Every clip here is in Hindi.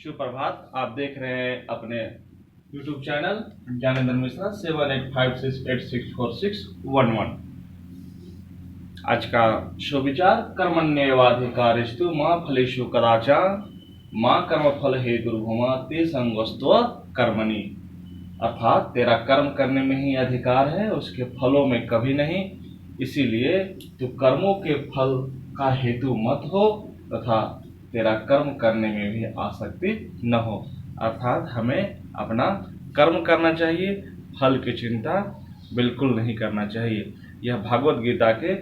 सुप्रभात। आप देख रहे हैं अपने YouTube चैनल ज्ञानेंद्र मिश्रा 7856864611। आज का सुविचार कर्मण्येवाधिकारस्तु मा फलेषु कदाचन मा कर्मफल हेतुर्भुमा ते संगोस्त्व कर्मणि। अर्थात तेरा कर्म करने में ही अधिकार है, उसके फलों में कभी नहीं। इसीलिए तू कर्मों के फल का हेतु मत हो तथा तेरा कर्म करने में भी आसक्ति न हो। अर्थात हमें अपना कर्म करना चाहिए, फल की चिंता बिल्कुल नहीं करना चाहिए। यह भागवत गीता के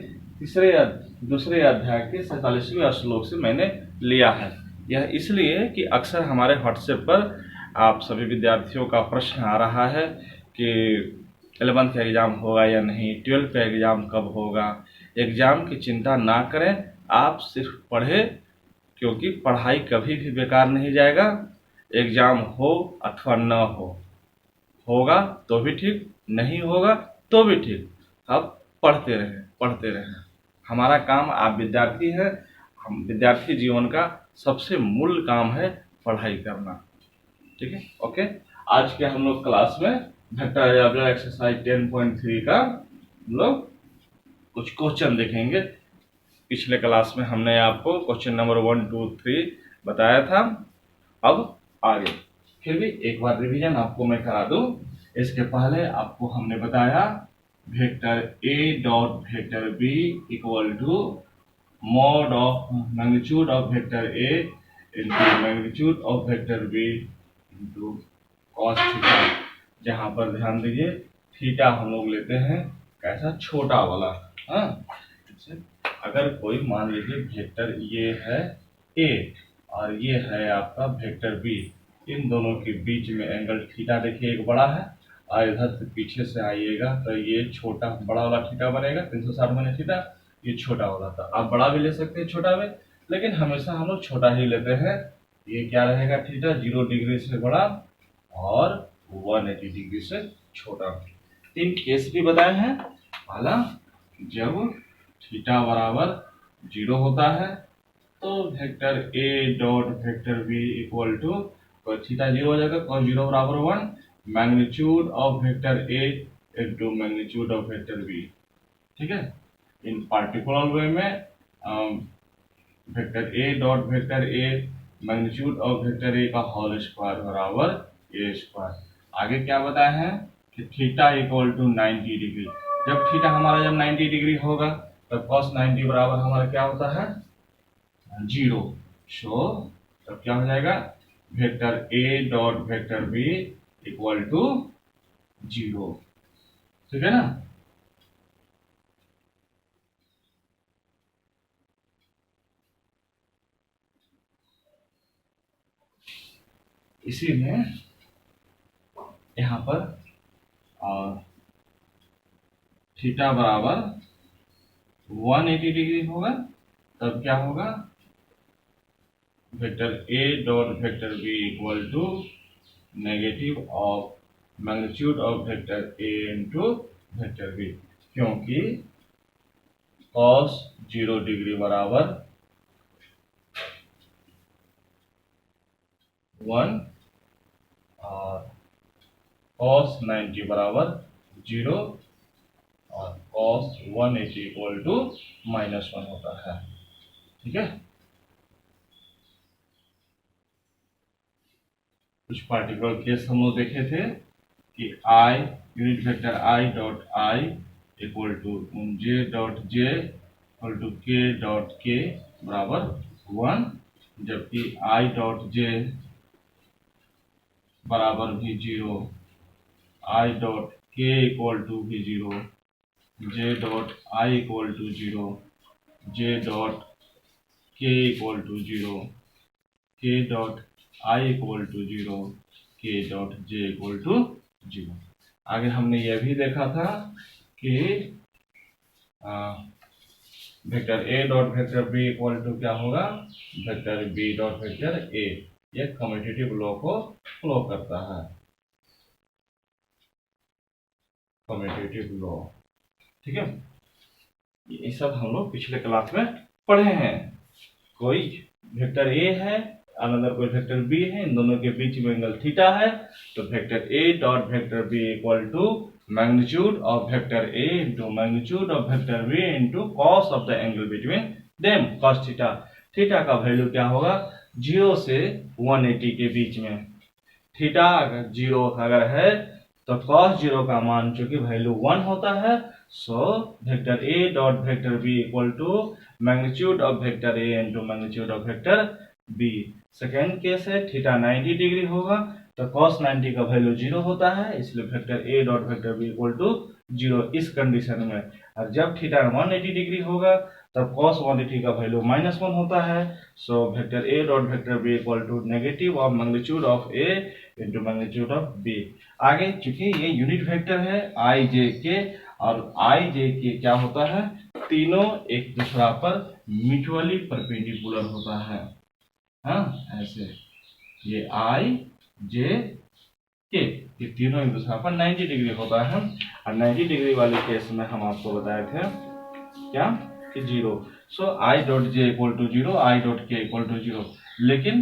दूसरे अध्याय के 47वें श्लोक से मैंने लिया है। यह इसलिए कि अक्सर हमारे व्हाट्सएप पर आप सभी विद्यार्थियों का प्रश्न आ रहा है कि 11th का एग्ज़ाम होगा या नहीं, 12th का एग्ज़ाम कब होगा। एग्ज़ाम की चिंता ना करें, आप सिर्फ पढ़ें, क्योंकि पढ़ाई कभी भी बेकार नहीं जाएगा। एग्ज़ाम हो अथवा न हो, होगा तो भी ठीक, नहीं होगा तो भी ठीक। अब पढ़ते रहें। हमारा काम, आप विद्यार्थी हैं, हम विद्यार्थी जीवन का सबसे मूल काम है पढ़ाई करना। ठीक है, ओके। आज के हम लोग क्लास में वेक्टर अलजेब्रा एक्सरसाइज 10.3 का हम लोग कुछ क्वेश्चन देखेंगे। पिछले क्लास में हमने आपको क्वेश्चन नंबर 1, 2, 3 बताया था। अब आगे फिर भी एक बार रिवीजन आपको मैं करा दूं। इसके पहले आपको हमने बताया vector a dot vector b equal to mod of magnitude of vector a into magnitude of vector b into cos theta. जहां पर ध्यान दीजिए, थीटा हम लोग लेते हैं कैसा, छोटा वाला। हाँ, अगर कोई मान लीजिए वेक्टर ये है a और ये है आपका वेक्टर b, इन दोनों के बीच में एंगल थीटा देखिए एक बड़ा है, और इधर से पीछे से आइएगा तो ये छोटा बड़ा वाला थीटा बनेगा 360 माइनस थीटा, ये छोटा वाला था। आप बड़ा भी ले सकते हैं, छोटा भी, लेकिन हमेशा हम लोग छोटा ही लेते हैं। ये क्या रहेगा, थीटा 0 डिग्री से बड़ा और 180 डिग्री से छोटा। 3 केस भी बताए हैं। पहला, जब थीटा बराबर 0 होता है तो vector a dot vector b equal to, theta 0 हो जाएगा, cos 0 बराबर 1 magnitude of vector a into magnitude of vector b। ठीक है, इन पार्टिकुलर वे में vector a dot vector a magnitude of vector a का होल स्क्वायर बराबर a स्क्वायर। आगे क्या बताया है कि थीटा इक्वल टू 90 डिग्री। जब थीटा हमारा 90 डिग्री होगा तब cos 90 बराबर हमारा क्या होता है, 0। सो तब क्या हो जाएगा, vector a dot vector b equal to 0। ठीक है ना। इसी में यहाँ पर थीटा बराबर 180 डिग्री होगा, तब क्या होगा, vector a dot vector b equal to negative of magnitude of vector a into vector b, क्योंकि cos 0 डिग्री बराबर 1 और cos 90 बराबर 0 और cos 180 इक्वल टू -1 होता है। ठीक है, कुछ पार्टिकुलर केस हम लोग देखे थे कि i unit vector i dot i equal to j dot j equal to k dot k बराबर 1, जबकि i डॉट j बराबर भी 0, i dot k equal to भी 0, j dot i equal to 0, j dot k equal to 0, k dot i equal to 0, k dot j equal to 0। आगे हमने यह भी देखा था कि vector a dot vector b equal to क्या होगा, vector b dot vector a। यह कम्यूटेटिव लॉ को फॉलो करता है, कम्यूटेटिव लॉ। ठीक है, ये सब हम लोग पिछले क्लास में पढ़े हैं। कोई वेक्टर a है अनदर कोई वेक्टर बी है, इन दोनों के बीच में एंगल थीटा है, तो vector A dot vector B equal to magnitude of vector A into magnitude of vector B into cos of the angle between them, cos theta. Theta का वैल्यू क्या होगा, 0 से 180 के बीच में। थीटा अगर 0 अगर है तो cos 0 का मान चूंकि वैल्यू 1 होता है, so vector A dot vector B equal to magnitude of vector A into magnitude of vector B. Second case है थीटा 90 डिग्री होगा तो cos 90 का वैल्यू 0 होता है, इसलिए vector A dot vector B equal to 0 इस कंडीशन में। और जब थीटा 180 डिग्री होगा तब cos 180 का वैल्यू -1 होता है, so vector A dot vector B equal to negative of magnitude of A into magnitude of B. आगे चूंकि ये यूनिट वेक्टर है आई जे के, और आई जे के क्या होता है, तीनों एक दूसरा पर म्यूचुअली परपेंडिकुलर होता है। हाँ ऐसे ये आई जे के ये तीनों एक दूसरा पर 90 डिग्री होता है, और 90 डिग्री वाले केस में हम आपको बताए थे क्या कि 0। So I dot J equal to 0, I dot K equal to 0। लेकिन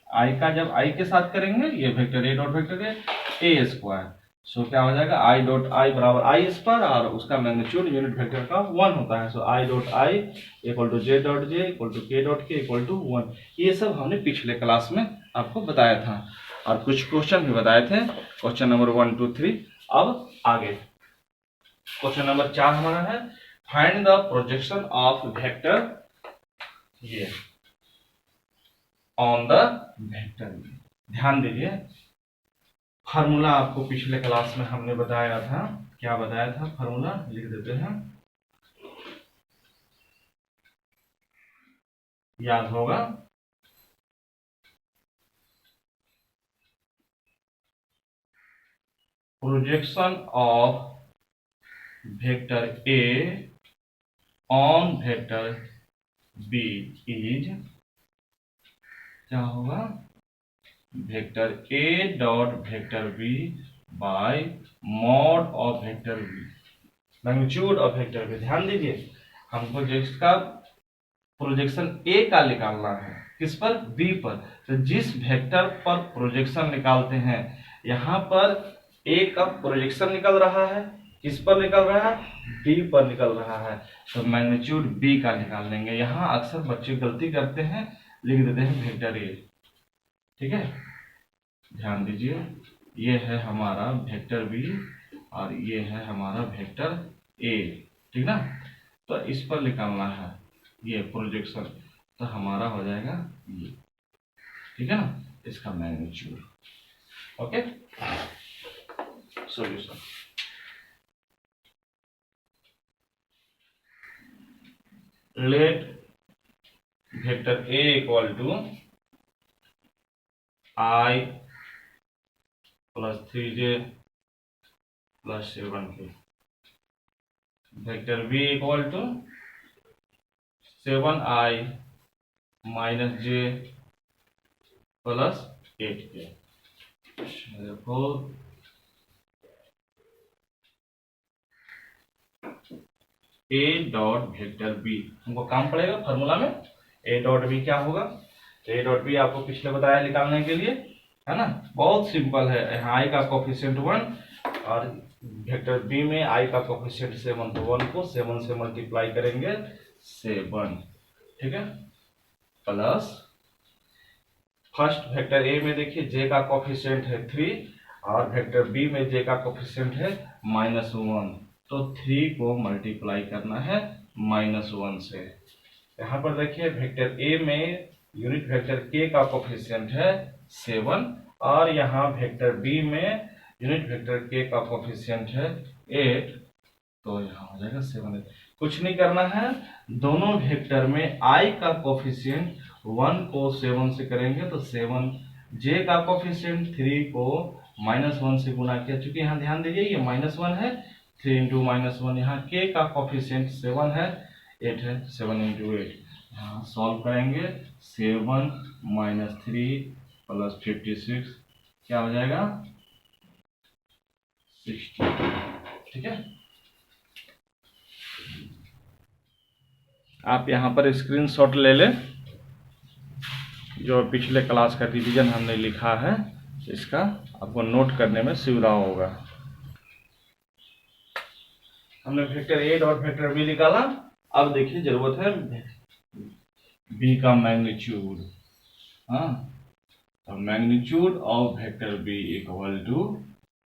आई का जब आई के साथ करेंगे ये vector A dot vector A square, so क्या हो जाएगा आई डॉट आई बराबर आई स्क्वायर, और उसका मैग्नीट्यूड यूनिट वेक्टर का 1 होता है, so I dot I equal to J dot J equal to K dot K equal to 1। ये सब हमने पिछले क्लास में आपको बताया था, और कुछ क्वेश्चन भी बताए थे, क्वेश्चन नंबर 1 2 3। अब आगे क्वेश्चन नंबर 4 हमारा है find the projection of vector ये ऑन द वेक्टर। ध्यान दीजिए फार्मूला आपको पिछले क्लास में हमने बताया था, क्या बताया था, फार्मूला लिख देते हैं, याद होगा। Projection of vector A on vector B is क्या होगा, vector A dot vector B by mod of vector B magnitude of vector B. ध्यान दीजिए हमको जिसका प्रोजेक्शन ए का निकालना है, किस पर, बी पर, तो जिस वेक्टर पर प्रोजेक्शन निकालते हैं, यहाँ पर ए का प्रोजेक्शन निकल रहा है, किस पर निकल रहा है, बी पर निकल रहा है, तो मैग्नीट्यूड बी का निकाल लेंगे। यहाँ अक्सर बच्चे गलती करते हैं, लिख देते हैं वेक्टर ए। ठीक है, ध्यान दीजिए ये है हमारा वेक्टर बी और ये है हमारा वेक्टर ए, ठीक ना। तो इस पर निकालना है ये प्रोजेक्शन, तो हमारा हो जाएगा ये, ठीक है ना, इसका magnitude. Okay, solution let vector A equal to i plus 3j plus 7k, vector B equal to 7i minus j plus 8k। देखो ए डॉट वेक्टर बी हमको काम पड़ेगा फॉर्मूला में, ए डॉट बी क्या होगा, तो ए डॉट बी आपको पिछले बताया निकालने के लिए, है ना, बहुत सिंपल है। यहाँ आई का कोफिशिएंट 1 और वेक्टर बी में आई का कोफिशिएंट 7, तो 1 को 7 से मल्टीप्लाई करेंगे 7, ठीक है, प्लस फर्स्ट वेक्टर ए में देखिए जे का कोफिशिएंट है 3 और वेक्टर बी में जे का कोफिशिएंट है -1, तो 3 को मल्टीप्लाई करना है -1 से। यहाँ पर देखिए वेक्टर ए में यूनिट वेक्टर के का कोफिशिएंट है 7 और यहाँ वेक्टर बी में यूनिट वेक्टर के का कोफिशिएंट है 8, तो यहाँ हो जाएगा 7। कुछ नहीं करना है, दोनों वेक्टर में आई का कोफिशिएंट 1 को 7 से करेंगे तो 7, जे का कोफिशिएंट 3 को -1 से गुना किया, चूंकि यहाँ ध्यान दीजिए ये -1 है, 3 इंटू -1, यहाँ के का कोफिशिएंट 7 है, 8 है, 7 इंटू 8, यहाँ सॉल्व करेंगे 7 - 3 प्लस 56 क्या हो जाएगा 60, ठीक है। आप यहाँ पर स्क्रीनशॉट ले लें, जो पिछले क्लास का रिवीजन हमने लिखा है इसका आपको नोट करने में सुविधा होगा। हमने vector A dot vector B निकाला। अब देखिए जरूरत है बी का मैग्नीट्यूड। हाँ, तो magnitude of vector B equal to,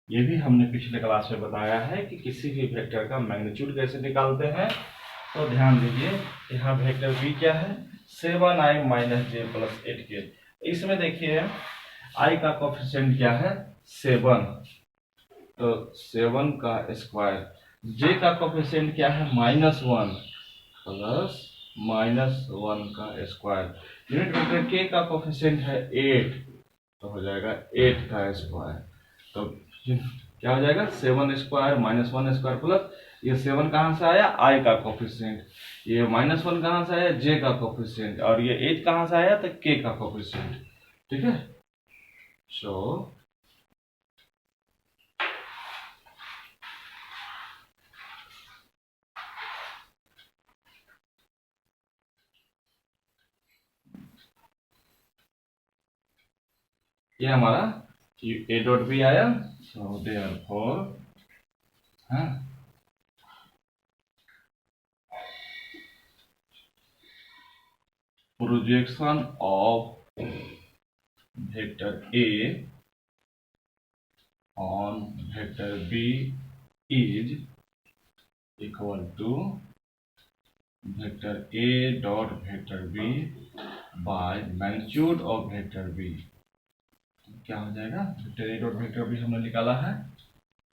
ये भी हमने पिछले क्लास में बताया है कि किसी भी वेक्टर का मैग्नीट्यूड कैसे निकालते हैं। तो ध्यान दीजिए यहाँ वेक्टर बी क्या है, 7i माइनस जे प्लस 8k। इसमें देखिए i का कोफिशिएंट क्या है 7, तो 7 का स्क्वायर, j का कोफिशिएंट क्या है -1 प्लस -1 का स्क्वायर, यूनिट वेक्टर k का कोफिशिएंट है 8, तो हो जाएगा 8 का स्क्वायर। तो क्या हो जाएगा 7 स्क्वायर -1 स्क्वायर प्लस ये 7 कहाँ से आया i का कोफिशिएंट, ये -1 कहाँ से आया j का कोफिशिएंट, और ये 8 कहाँ से आया तो k का कोफिशिएंट। ठीक है, सो ये हमारा ए डॉट बी आया। So therefore projection of vector A on vector B is equal to vector A dot vector B by magnitude of vector B. क्या हो जाएगा, vector A dot vector B हमने निकाला है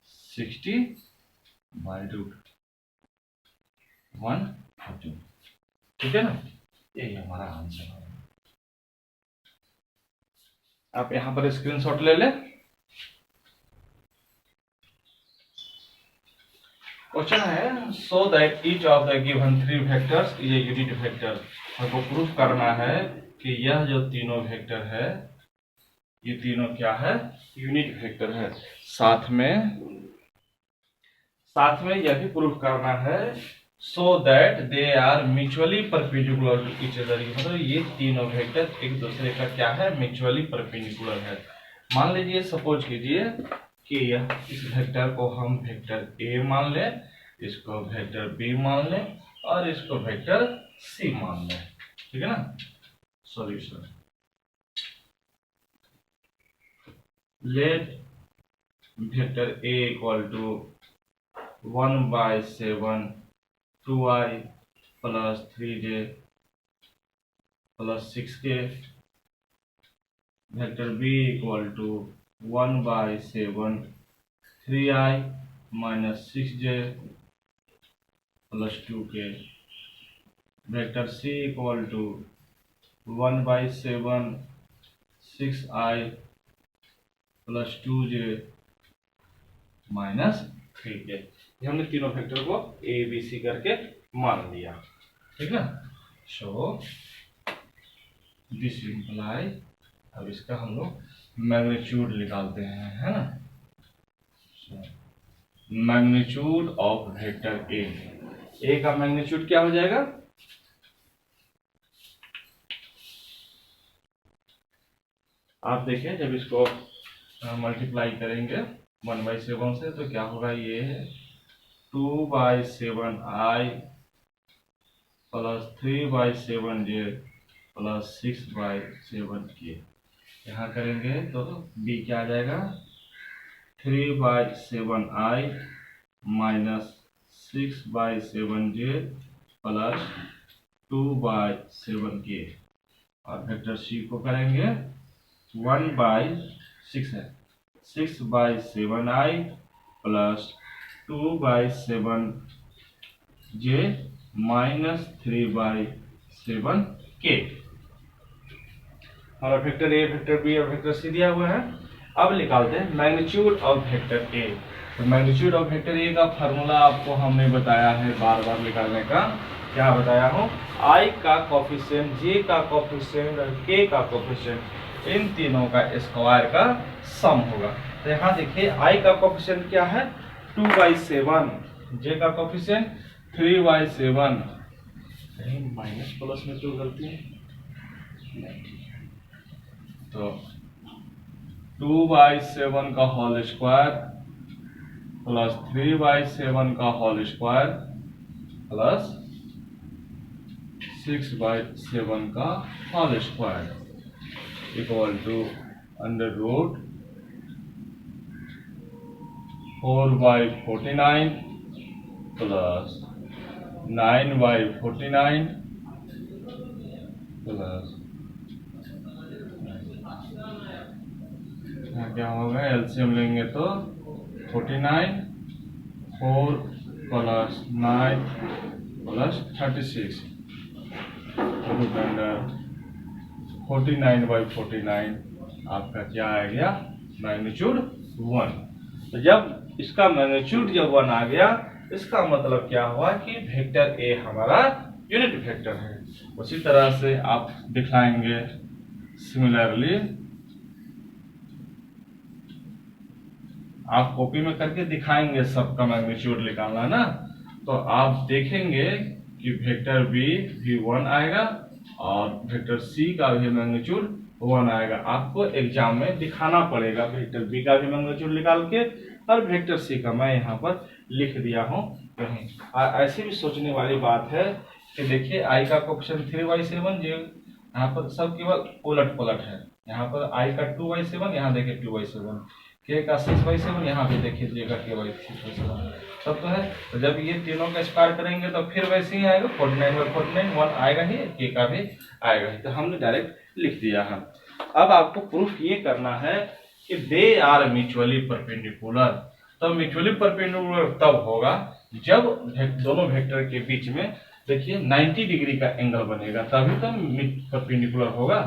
60/√1/2। ठीक है ना, यही हमारा आंसर है। आप यहां पर स्क्रीनशॉट ले लें। क्वेश्चन है so that each of the given 3 vectors is a unit vector. हमको प्रूफ करना है कि यह जो तीनों वेक्टर है ये तीनों क्या है, यूनिट वेक्टर है। साथ में यह भी प्रूफ करना है so that they are mutually perpendicular to each other, मतलब ये तीनों वेक्टर एक दूसरे का क्या है, म्यूचुअली परपेंडिकुलर है। मान लीजिए सपोज कीजिए कि यह इस वेक्टर को हम वेक्टर ए मान लें, इसको वेक्टर बी मान लें और इसको वेक्टर सी मान लें। ठीक है ना, solution let vector A equal to 1/7 2i plus 3j plus 6k, vector B equal to 1/7 3i minus 6j plus 2k, vector C equal to 1/7 6i plus 2j minus 3k। ये हमने तीनों वेक्टर को ए बी सी करके मान लिया। ठीक है, सो दिस इम्प्लाई, अब इसका हम लोग मैग्नीट्यूड निकालते हैं, है ना। मैग्नीट्यूड ऑफ वेक्टर ए का मैग्नीट्यूड क्या हो जाएगा, आप देखें जब इसको मल्टीप्लाई करेंगे 1/7 से तो क्या होगा, ये 2/7i plus 3/7j plus 6/7k। यहाँ करेंगे तो b क्या आ जाएगा 3/7i minus 6/7j plus 2/7k, और वेक्टर सी को करेंगे 1/6 है 6/7i plus 2/7j minus 3/7k। हमारा वेक्टर ए वेक्टर बी और वेक्टर सी दिया हुआ है। अब निकालते हैं मैग्नीट्यूड ऑफ वेक्टर ए। तो मैग्नीट्यूड ऑफ वेक्टर ए का फार्मूला आपको हमने बताया है बार बार निकालने का। क्या बताया हूँ, i का कोफिशिएंट, j का कोफिशिएंट और k का कोफिशिएंट, इन तीनों का स्क्वायर का सम होगा। तो यहाँ देखिए i का कोफिशिएंट क्या है 2/7, j का कोफिशिएंट 3/7, माइनस प्लस में क्यों गलती है, नहीं ठीक है, तो 2/7 का होल स्क्वायर प्लस 3/7 का होल स्क्वायर प्लस 6/7 का whole square equal to under root 4/49 plus 9/49 plus क्या होगा, एलसीएम लेंगे तो 49 4 प्लस 9 प्लस 36 रूट अंडर 49/49 आपका क्या आ गया, मैग्नीट्यूड 1। तो जब इसका मैग्नीट्यूड जब 1 आ गया, इसका मतलब क्या हुआ कि वेक्टर ए हमारा यूनिट वेक्टर है। उसी तरह से आप दिखाएंगे, सिमिलरली आप कॉपी में करके दिखाएंगे, सबका मैग्नीट्यूड निकालना ना, तो आप देखेंगे कि वेक्टर बी भी 1 आएगा और वेक्टर सी का भी मैग्नीट्यूड 1 आएगा। आपको एग्जाम में दिखाना पड़ेगा वेक्टर बी का भी मैग्नीट्यूड निकाल के, और वेक्टर सी का मैं यहाँ पर लिख दिया हूँ कहीं। ऐसी भी सोचने वाली बात है कि देखिए आई का कोएफिशिएंट 3/7, जो यहाँ पर सब केवल उलट पलट है। यहाँ पर आई का 2/7, यहाँ देखिए 2/7, के का 6/7, यहाँ पे देखिए जेगा के 6/7 सब तो है। तो जब ये तीनों का स्क्वायर करेंगे तो फिर वैसे ही आएगा, 49/49 1 आएगा ही, के का भी आएगा ही। तो हमने डायरेक्ट लिख दिया है। अब आपको प्रूफ ये करना है कि दे आर म्यूचुअली परपेंडिकुलर। तो म्यूचुअली परपेंडिकुलर तब होगा जब दोनों वेक्टर के बीच में देखिए 90 डिग्री का एंगल बनेगा, तभी तो परपेंडिकुलर होगा,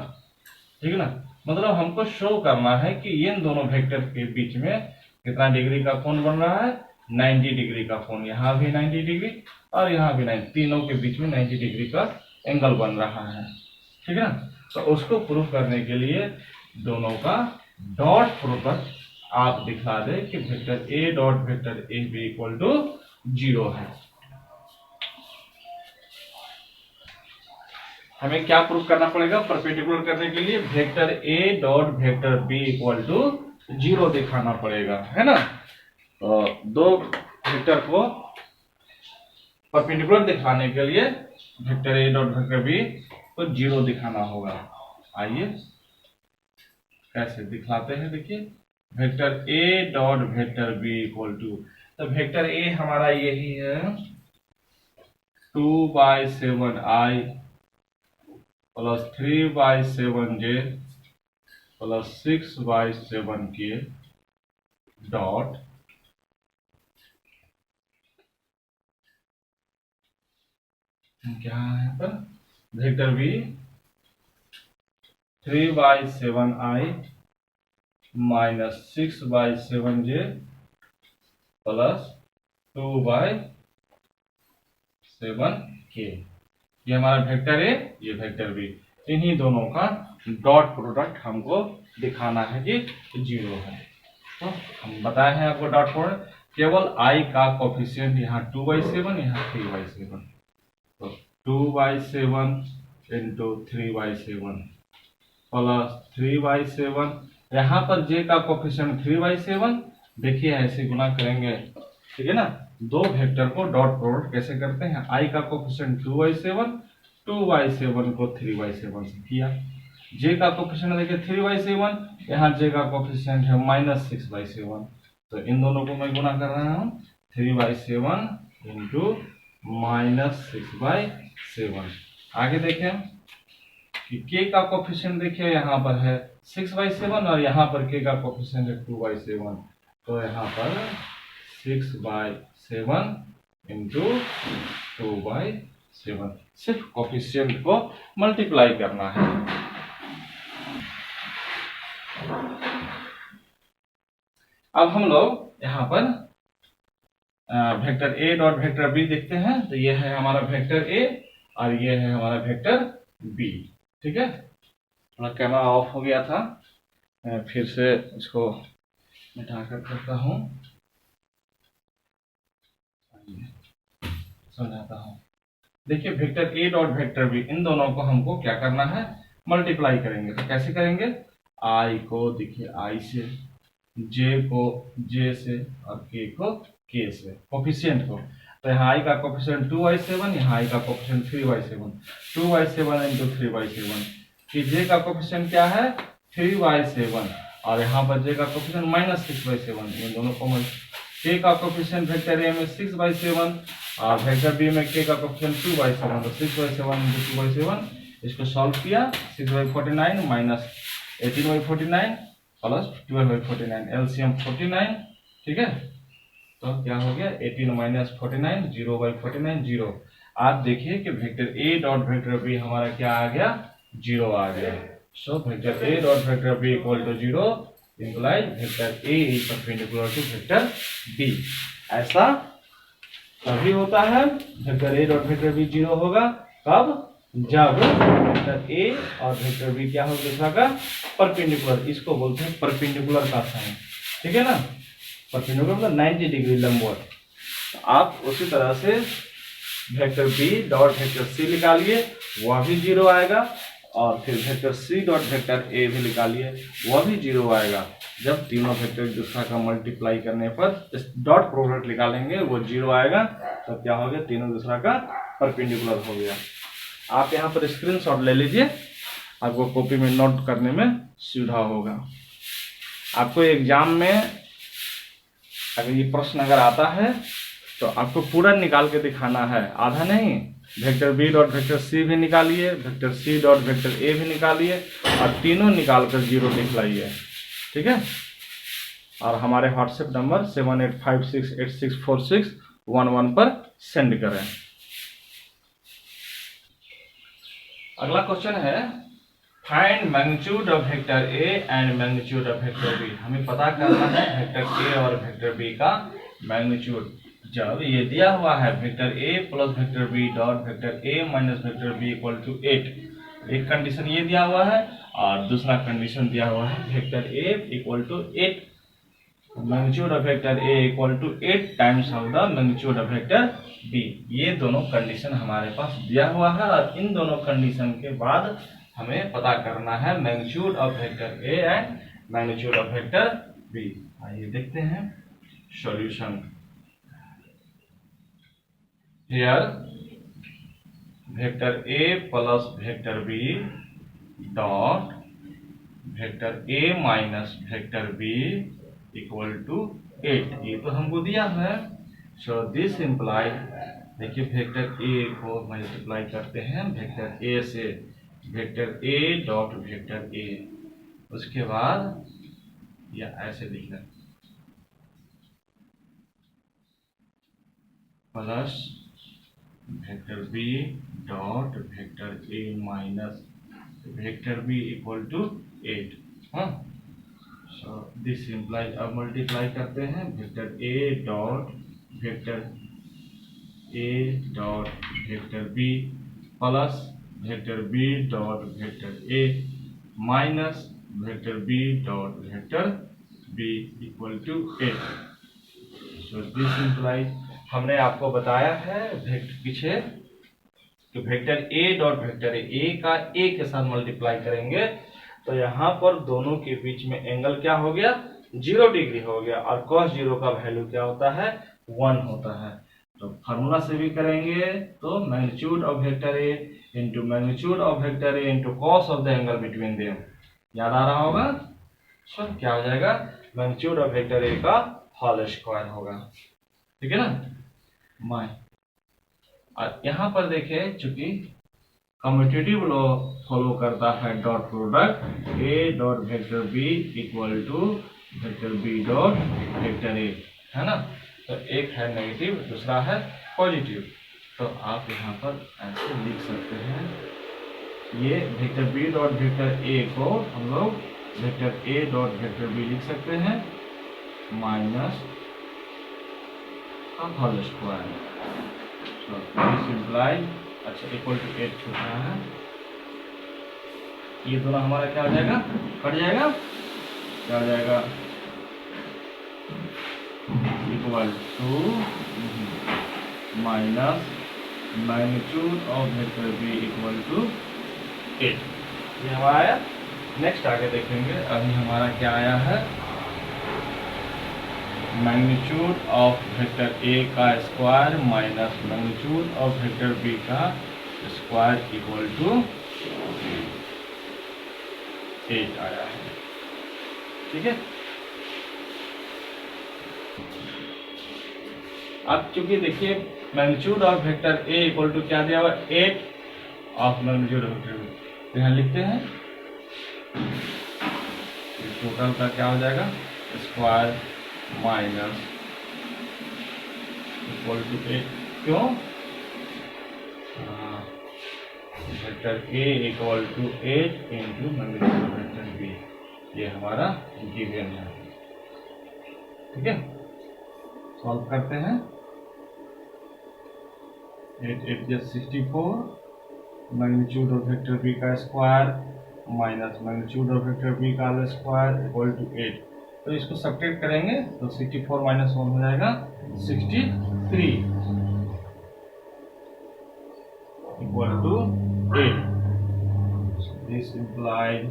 ठीक है ना। मतलब हमको शो करना है कि इन दोनों वेक्टर के बीच में कितना डिग्री का कोण बन रहा है, 90 डिग्री का कोण। यहाँ भी 90 डिग्री और यहाँ भी 90, तीनों के बीच में 90 डिग्री का एंगल बन रहा है, ठीक है ना। तो उसको प्रूफ करने के लिए दोनों का डॉट प्रोडक्ट आप दिखा दे कि vector A dot vector A B equal to 0 है। हमें क्या प्रूफ करना पड़ेगा परपेंडिकुलर करने के लिए, vector A dot vector B equal to 0 दिखाना पड़ेगा, है ना। तो दो वेक्टर को परपेंडिकुलर दिखाने के लिए vector A dot vector B को 0 दिखाना होगा। आइए कैसे दिखलाते हैं, देखिए vector A dot vector B equal to, तो वेक्टर ए हमारा यही है 2/7i plus 3/7j plus 6/7k dot क्या है पर vector B 3/7i minus 6/7j plus 2/7k। ये हमारा वेक्टर है, ये वेक्टर बी। इन्हीं दोनों का डॉट प्रोडक्ट हमको दिखाना है कि 0 है। तो हम बताए हैं आपको डॉट प्रोडक्ट, केवल आई का कोफिशिएंट यहाँ 2/7, यहाँ 3/7, तो 2/7 इंटू 3/7 प्लस 3/7, यहाँ पर जे का कोफिशिएंट 3/7, देखिए ऐसे गुना करेंगे, ठीक है ना। दो वेक्टर को डॉट प्रोडक्ट कैसे करते हैं, आई का कोफिशिएंट 2/7, 2/7 को 3/7 से किया। जे का कोफिशिएंट देखिए 3/7, यहाँ जे का कोफिशिएंट है -6/7, तो इन दोनों को मैं गुना कर रहा हूँ 3/7 इंटू -6/7। आगे देखें कि के का कोफिशिएंट देखिए यहाँ पर है 6/7 और यहाँ पर के का कोफिशिएंट है 2/7, तो यहाँ पर 6/7 इंटू 2/7, सिर्फ कोफिशिएंट को मल्टीप्लाई करना है। अब हम लोग यहाँ पर vector A dot vector B देखते हैं। तो ये है हमारा वेक्टर ए और ये है हमारा वेक्टर बी, ठीक है। थोड़ा कैमरा ऑफ हो गया था, मैं फिर से इसको मिटा कर करता हूँ, समझाता हूँ। देखिए vector A dot vector B, इन दोनों को हमको क्या करना है, मल्टीप्लाई करेंगे। तो कैसे करेंगे, आई को देखिए आई से, जे को जे से और के को के से, कोफिशिएंट को। तो यहाँ आई का कोफिशिएंट 2/7, यहाँ आई का कोफिशिएंट 3/7, 2/7 इंटू 3/7। कि जे का कोफिशिएंट क्या है 3/7 और यहाँ पर जे का कोफिशिएंट -6/7, इन दोनों को के का कोफिशिएंट वेक्टर ए में 6/7 और वेक्टर बी में के का कोफिशिएंट 2/7, तो 6/7 इंटू 2/7। इसको सॉल्व किया 6/49 माइनस 18/49 प्लस 12/49, एलसीएम 49। ठीक है, तो क्या हो गया 18 माइनस 49, 0/49 0। आप देखिए कि vector A dot vector B हमारा क्या आ गया 0 आ गया। So vector A dot vector B equal to 0 implies vector A is perpendicular to vector B. ऐसा तभी होता है vector A dot vector B 0 होगा कब, जब वेक्टर ए और वेक्टर बी क्या हो दूसरा का परपेंडिकुलर। इसको बोलते हैं परपेंडिकुलर का साइन। ठीक है ना, परपेंडिकुलर मतलब 90 डिग्री लंबवत। आप उसी तरह से vector B dot vector C निकालिए, वह भी 0 आएगा। और फिर vector C dot vector A भी निकालिए, वह भी 0 आएगा। जब तीनों वेक्टर एक दूसरा का मल्टीप्लाई करने पर डॉट प्रोडक्ट निकालेंगे वो 0 आएगा, तो क्या हो गया तीनों दूसरा का परपेंडिकुलर हो गया। आप यहाँ पर स्क्रीनशॉट ले लीजिए, आपको कॉपी में नोट करने में सुविधा होगा। आपको एग्जाम में अगर ये प्रश्न अगर आता है तो आपको पूरा निकाल के दिखाना है, आधा नहीं। Vector B dot vector C भी निकालिए, vector C dot vector A भी निकालिए और तीनों निकाल कर 0 लिख लाइए। ठीक है, और हमारे व्हाट्सएप नंबर 7856864611 पर सेंड करें। अगला क्वेश्चन है find magnitude of vector A and magnitude of vector B. हमें पता करना है वेक्टर ए और वेक्टर बी का मैग्नीट्यूड। जब ये दिया हुआ है vector A plus vector B dot vector A minus vector B equal to 8, एक कंडीशन ये दिया हुआ है और दूसरा कंडीशन दिया हुआ है vector A equal to 8, magnitude of vector A equal to 8 times of the magnitude of vector B. ये दोनों कंडीशन हमारे पास दिया हुआ है और इन दोनों कंडीशन के बाद हमें पता करना है magnitude of vector A and magnitude of vector B. आइए देखते हैं solution. Here vector A plus vector B dot vector A minus vector B equal to 8, ये तो हमको दिया है। सो दिस इम्प्लाई, देखिए वेक्टर ए को मल्टीप्लाई करते हैं वेक्टर ए से, vector A dot vector A, उसके बाद या ऐसे लिखना plus vector B dot vector A minus vector B equal to 8। हाँ, सो दिस इम्प्लाइज, अब मल्टीप्लाई करते हैं vector A dot vector B plus vector B dot vector A minus vector B dot vector B equal to 8। So this implies, हमने आपको बताया है पीछे कि vector A dot vector A का ए के साथ मल्टीप्लाई करेंगे तो यहाँ पर दोनों के बीच में एंगल क्या हो गया 0 डिग्री हो गया और cos 0 का वैल्यू क्या होता है 1 होता है। तो फार्मूला से भी करेंगे तो magnitude of vector A into magnitude of vector A into cos of the angle between them, याद आ रहा होगा। सो क्या हो जाएगा मैग्नीट्यूड ऑफ वेक्टर ए का होल स्क्वायर होगा। ठीक है ना। और यहाँ पर देखिए चूंकि कम्यूटेटिव लॉ फॉलो करता है dot product A dot vector B equal to vector B dot vector A, है ना। तो एक है नेगेटिव, दूसरा है पॉजिटिव। तो आप यहाँ पर ऐसे लिख सकते हैं, ये vector B dot vector A को हम लोग vector A dot vector B लिख सकते हैं माइनस का whole square. So this implies, अच्छा इक्वल टू 8 छूट रहा है, ये दोनों हमारा क्या हो जाएगा कट जाएगा, क्या हो जाएगा equal to minus magnitude of vector B equal to 8। ये हमारा आया नेक्स्ट आगे देखेंगे। अभी हमारा क्या आया है, मैग्नीट्यूड ऑफ वेक्टर ए का square minus magnitude of vector B का स्क्वायर इक्वल टू 8 आया है। ठीक है, अब चूंकि देखिए magnitude of vector A equal to क्या दिया हुआ, 8 of magnitude of vector B, तो यहाँ लिखते हैं टोटल का क्या हो जाएगा, स्क्वायर माइनस इक्वल टू 8। क्यों, vector A equal to 8 into magnitude of vector B, ये हमारा गिवन है। ठीक है, सॉल्व करते हैं। 8 8 64, मैग्नीट्यूड ऑफ वेक्टर बी का square minus magnitude of vector B का स्क्वायर इक्वल टू 8। तो इसको सब्ट्रैक्ट करेंगे तो 64 माइनस 1 हो जाएगा 63 equal to 8। This implied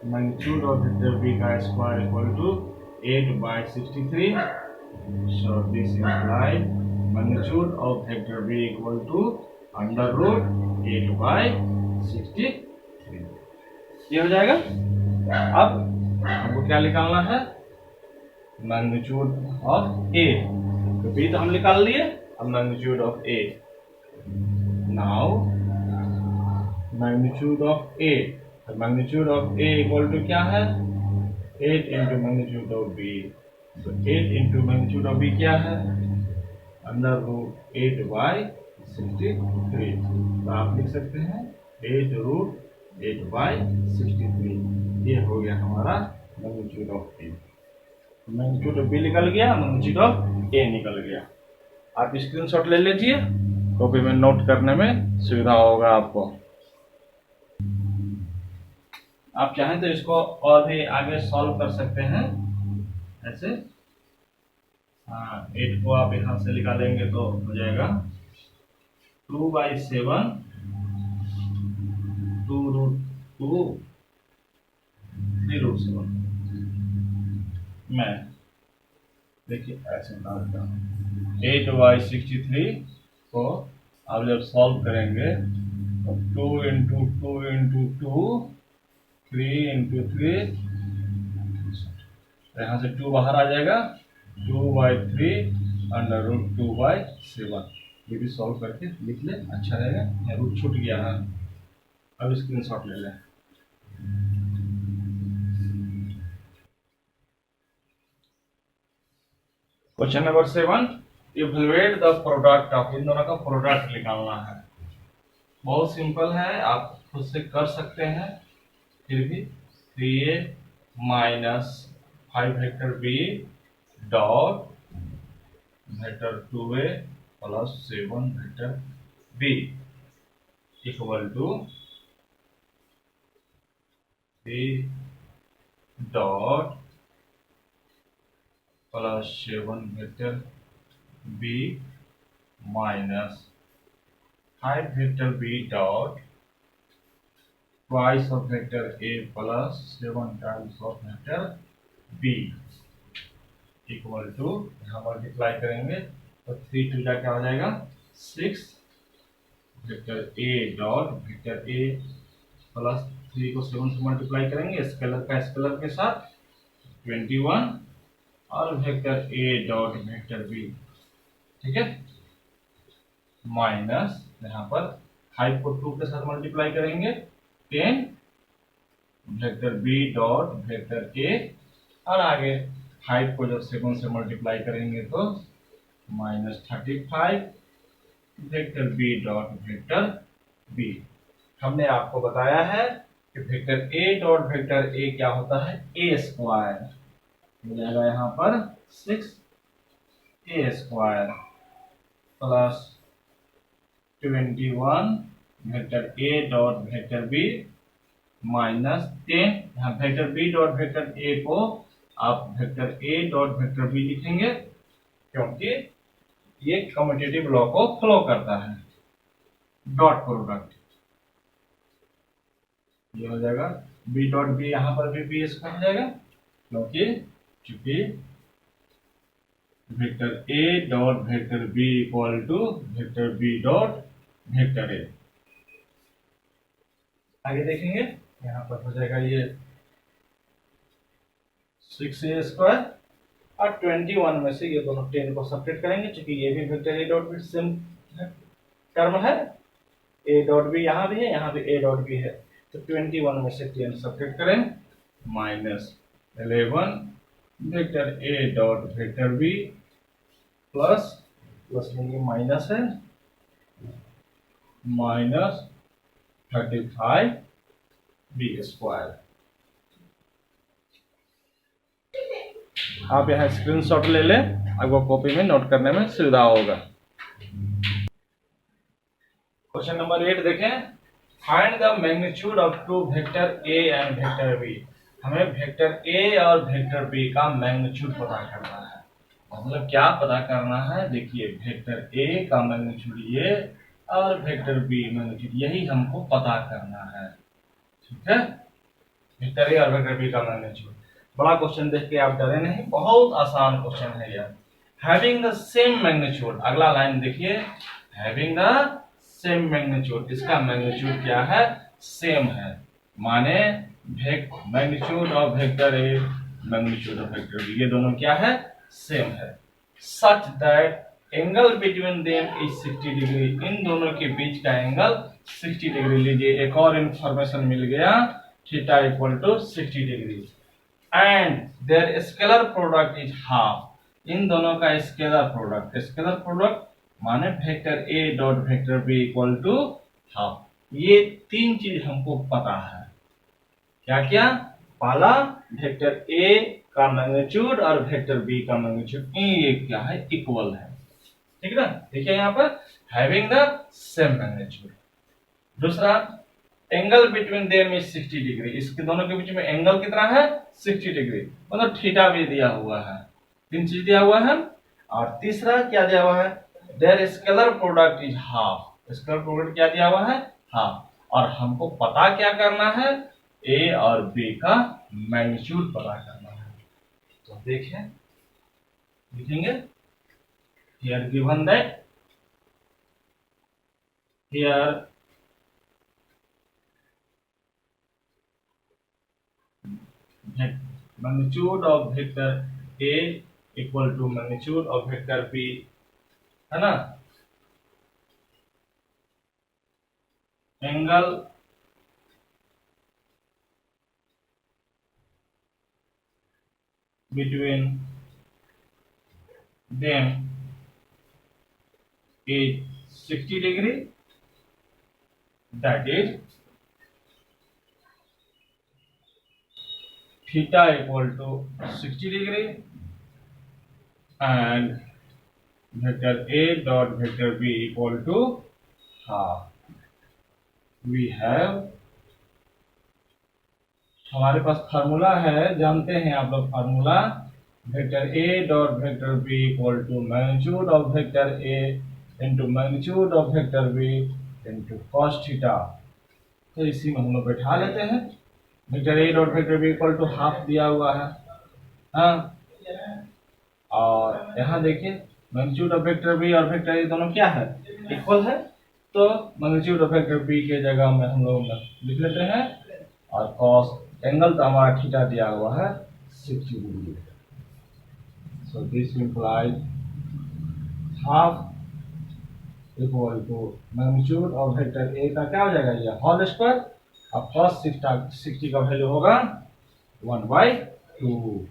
magnitude of vector B का square equal to 8 by 63। So this implied magnitude of vector b equal to under root 8 by 63। ये हो जाएगा। अब हमको क्या निकालना है, मैग्नीट्यूड ऑफ ए, तो बी तो हम निकाल लिए, अब magnitude of A. Now magnitude of A, तो magnitude of A equal to क्या है, 8 इंटू मैग्नीट्यूड ऑफ बी। तो 8 इंटू मैग्नीट्यूड ऑफ बी क्या है, अंडर रूट 8 बाई 63। तो आप लिख सकते हैं 8 रूट 8 बाई 63। ये हो गया हमारा magnitude of A. Magnitude of B निकल गया, मैग्नीट्यूड ऑफ ए निकल गया। आप स्क्रीनशॉट ले लीजिए, कॉपी में नोट करने में सुविधा होगा आपको। आप चाहें तो इसको और भी आगे सॉल्व कर सकते हैं ऐसे। 8 को आप यहां से निकालेंगे तो हो जाएगा 2/7 2 रूट 2 3 रूट 7। मैं देखिए ऐसे डालता हूँ 8/63 को आप जब सॉल्व करेंगे तो 2 इंटू 2 इंटू 2 3 इंटू 3, यहाँ से 2 बाहर आ जाएगा, 2/3 अंडर रूट 2/7। ये भी सॉल्व करके लिख ले, अच्छा रहेगा। यहाँ रूट छूट गया है, अब स्क्रीनशॉट ले लें। Question number 7, evaluate the product of, इन दोनों का प्रोडक्ट निकालना है। बहुत सिंपल है, आप खुद से कर सकते हैं। फिर भी 3a minus 5 vector B dot vector 2a plus 7 vector B equal to 3 dot plus 7 vector B minus 5 vector B dot twice of vector a plus 7 times of vector b equal to, यहाँ मल्टीप्लाई करेंगे तो 3 2 क्या हो जाएगा 6 vector a dot vector a plus 3 को 7 से मल्टीप्लाई करेंगे स्केलर का स्केलर के साथ 21 और vector a dot vector b। ठीक है, माइनस यहाँ पर 5 को 2 के साथ मल्टीप्लाई करेंगे 10 vector B dot vector A, और आगे 5 को जब 7 से मल्टीप्लाई करेंगे तो minus 35 vector B dot vector B. हमने आपको बताया है कि vector A dot vector A क्या होता है, ए स्क्वायर हो जाएगा यहाँ पर 6a square plus 21 vector A dot vector B minus 10, यहाँ vector B dot vector A को आप vector A dot vector B लिखेंगे क्योंकि ये कम्यूटेटिव लॉ को फॉलो करता है। डॉट प्रोडक्ट ये हो जाएगा बी डॉट बी यहाँ पर भी बी स्क्वायर हो जाएगा, क्योंकि चूंकि vector A dot vector B equal to vector B dot vector A. आगे देखेंगे यहाँ पर हो जाएगा ये 6a स्क्वायर और 21 में से ये दोनों 10 को सब्ट्रैक्ट करेंगे, क्योंकि ये भी vector A dot B same term है, ए डॉट बी यहाँ भी है, यहाँ भी ए डॉट बी है, तो 21 में से 10 सब्ट्रैक्ट करें -11 vector A dot vector B plus plus में ये माइनस है -35 बी स्क्वायर। आप यहाँ स्क्रीनशॉट ले लें, आपको कॉपी में नोट करने में सुविधा होगा। क्वेश्चन नंबर 8 देखें, find the magnitude of two vector A and vector B. हमें वेक्टर ए और वेक्टर बी का मैग्नीट्यूड पता करना है। मतलब क्या पता करना है, देखिए वेक्टर ए का मैग्नीट्यूड ये और वेक्टर बी मैग्नीट्यूड यही हमको पता करना है, ठीक है। वेक्टर ए और वेक्टर बी का मैग्नीट्यूड, बड़ा क्वेश्चन देख के आप डरे नहीं, बहुत आसान क्वेश्चन है यह। हैविंग द सेम मैग्नीट्यूड, अगला लाइन देखिए, हैविंग द सेम मैग्नीट्यूड, इसका मैग्नीट्यूड क्या है, सेम है, माने magnitude of vector A magnitude of vector B ये दोनों क्या है, सेम है। Such that angle between them is 60 degree, इन दोनों के बीच का एंगल 60 डिग्री लीजिए। एक और इंफॉर्मेशन मिल गया, theta equal to 60 degree and their scalar product is half, इन दोनों का स्केलर प्रोडक्ट माने vector A dot vector B equal to half. ये तीन चीज हमको पता है, क्या क्या, पहला वेक्टर ए का मैग्नीट्यूड और वेक्टर बी का मैग्नीट्यूड ये क्या है, इक्वल है, ठीक है ना। देखिए यहाँ पर हैविंग द सेम मैग्नीट्यूड। दूसरा angle between them is 60 degree, इसके दोनों के बीच में एंगल कितना है, 60 डिग्री, मतलब थीटा भी दिया हुआ है, तीन चीज दिया हुआ है। और तीसरा क्या दिया हुआ है, their scalar product is half, scalar product क्या दिया हुआ है, हाफ। और हमको पता क्या करना है, ए और बी का मैग्नीट्यूड पता करना है। तो देखें, लिखेंगे here given that, here magnitude of vector A equal to magnitude of vector B, है ना। Angle between them is 60 degree, that is theta equal to 60 degree and vector A dot vector B equal to half. We have, हमारे पास फार्मूला है, जानते हैं आप लोग formula, vector A dot vector B equal to magnitude of vector A into magnitude of vector B into cos theta. तो इसी में हम लोग बैठा लेते हैं, vector A dot vector B equal to half दिया हुआ है, हाँ। और यहाँ देखिए मैग्नीट्यूड ऑफ वेक्टर बी और वेक्टर ए दोनों क्या है, इक्वल है, तो मैग्नीट्यूड ऑफ वेक्टर बी के जगह में हम लोग लिख लेते हैं, और कॉस एंगल तो हमारा थीटा दिया हुआ है 60 degree. So this implies half equal to magnitude of vector A का क्या हो जाएगा, ये होल स्क्वायर, अब cos 60 का वैल्यू होगा 1/2।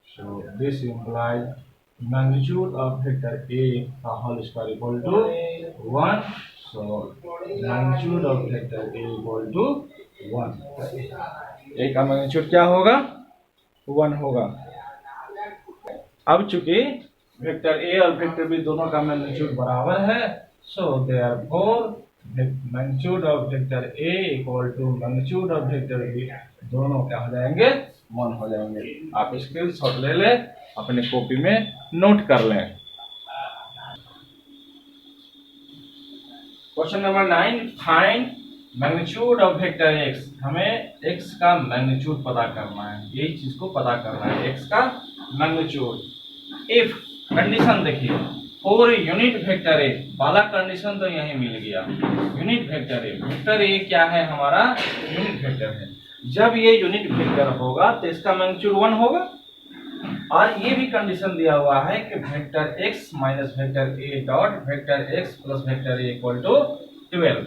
So this implies magnitude of vector A का whole square equal to 1. So magnitude of vector A equal to 1. A का मैग्नीट्यूड क्या होगा, 1 होगा। अब चूंकि वेक्टर A और वेक्टर B दोनों का मैग्नीट्यूड बराबर है, so therefore magnitude of vector A equal to magnitude of vector B दोनों क्या हो जाएंगे, 1 हो जाएंगे। आप स्क्रीनशॉट ले लें, अपने कॉपी में नोट कर लें। Question number 9, find magnitude of vector x, हमें एक्स का मैग्नीट्यूड पता करना है, यही चीज को पता करना है, एक्स का मैग्नीट्यूड। इफ कंडीशन देखिए फॉर यूनिट वेक्टर ए, वाला कंडीशन तो यही मिल गया। यूनिट वेक्टर ए क्या है हमारा, यूनिट वेक्टर है। जब ये यूनिट वेक्टर होगा तो इसका मैग्नीट्यूड 1 होगा। और ये भी कंडीशन दिया हुआ है कि vector x minus vector A dot vector x plus vector A equal to 12।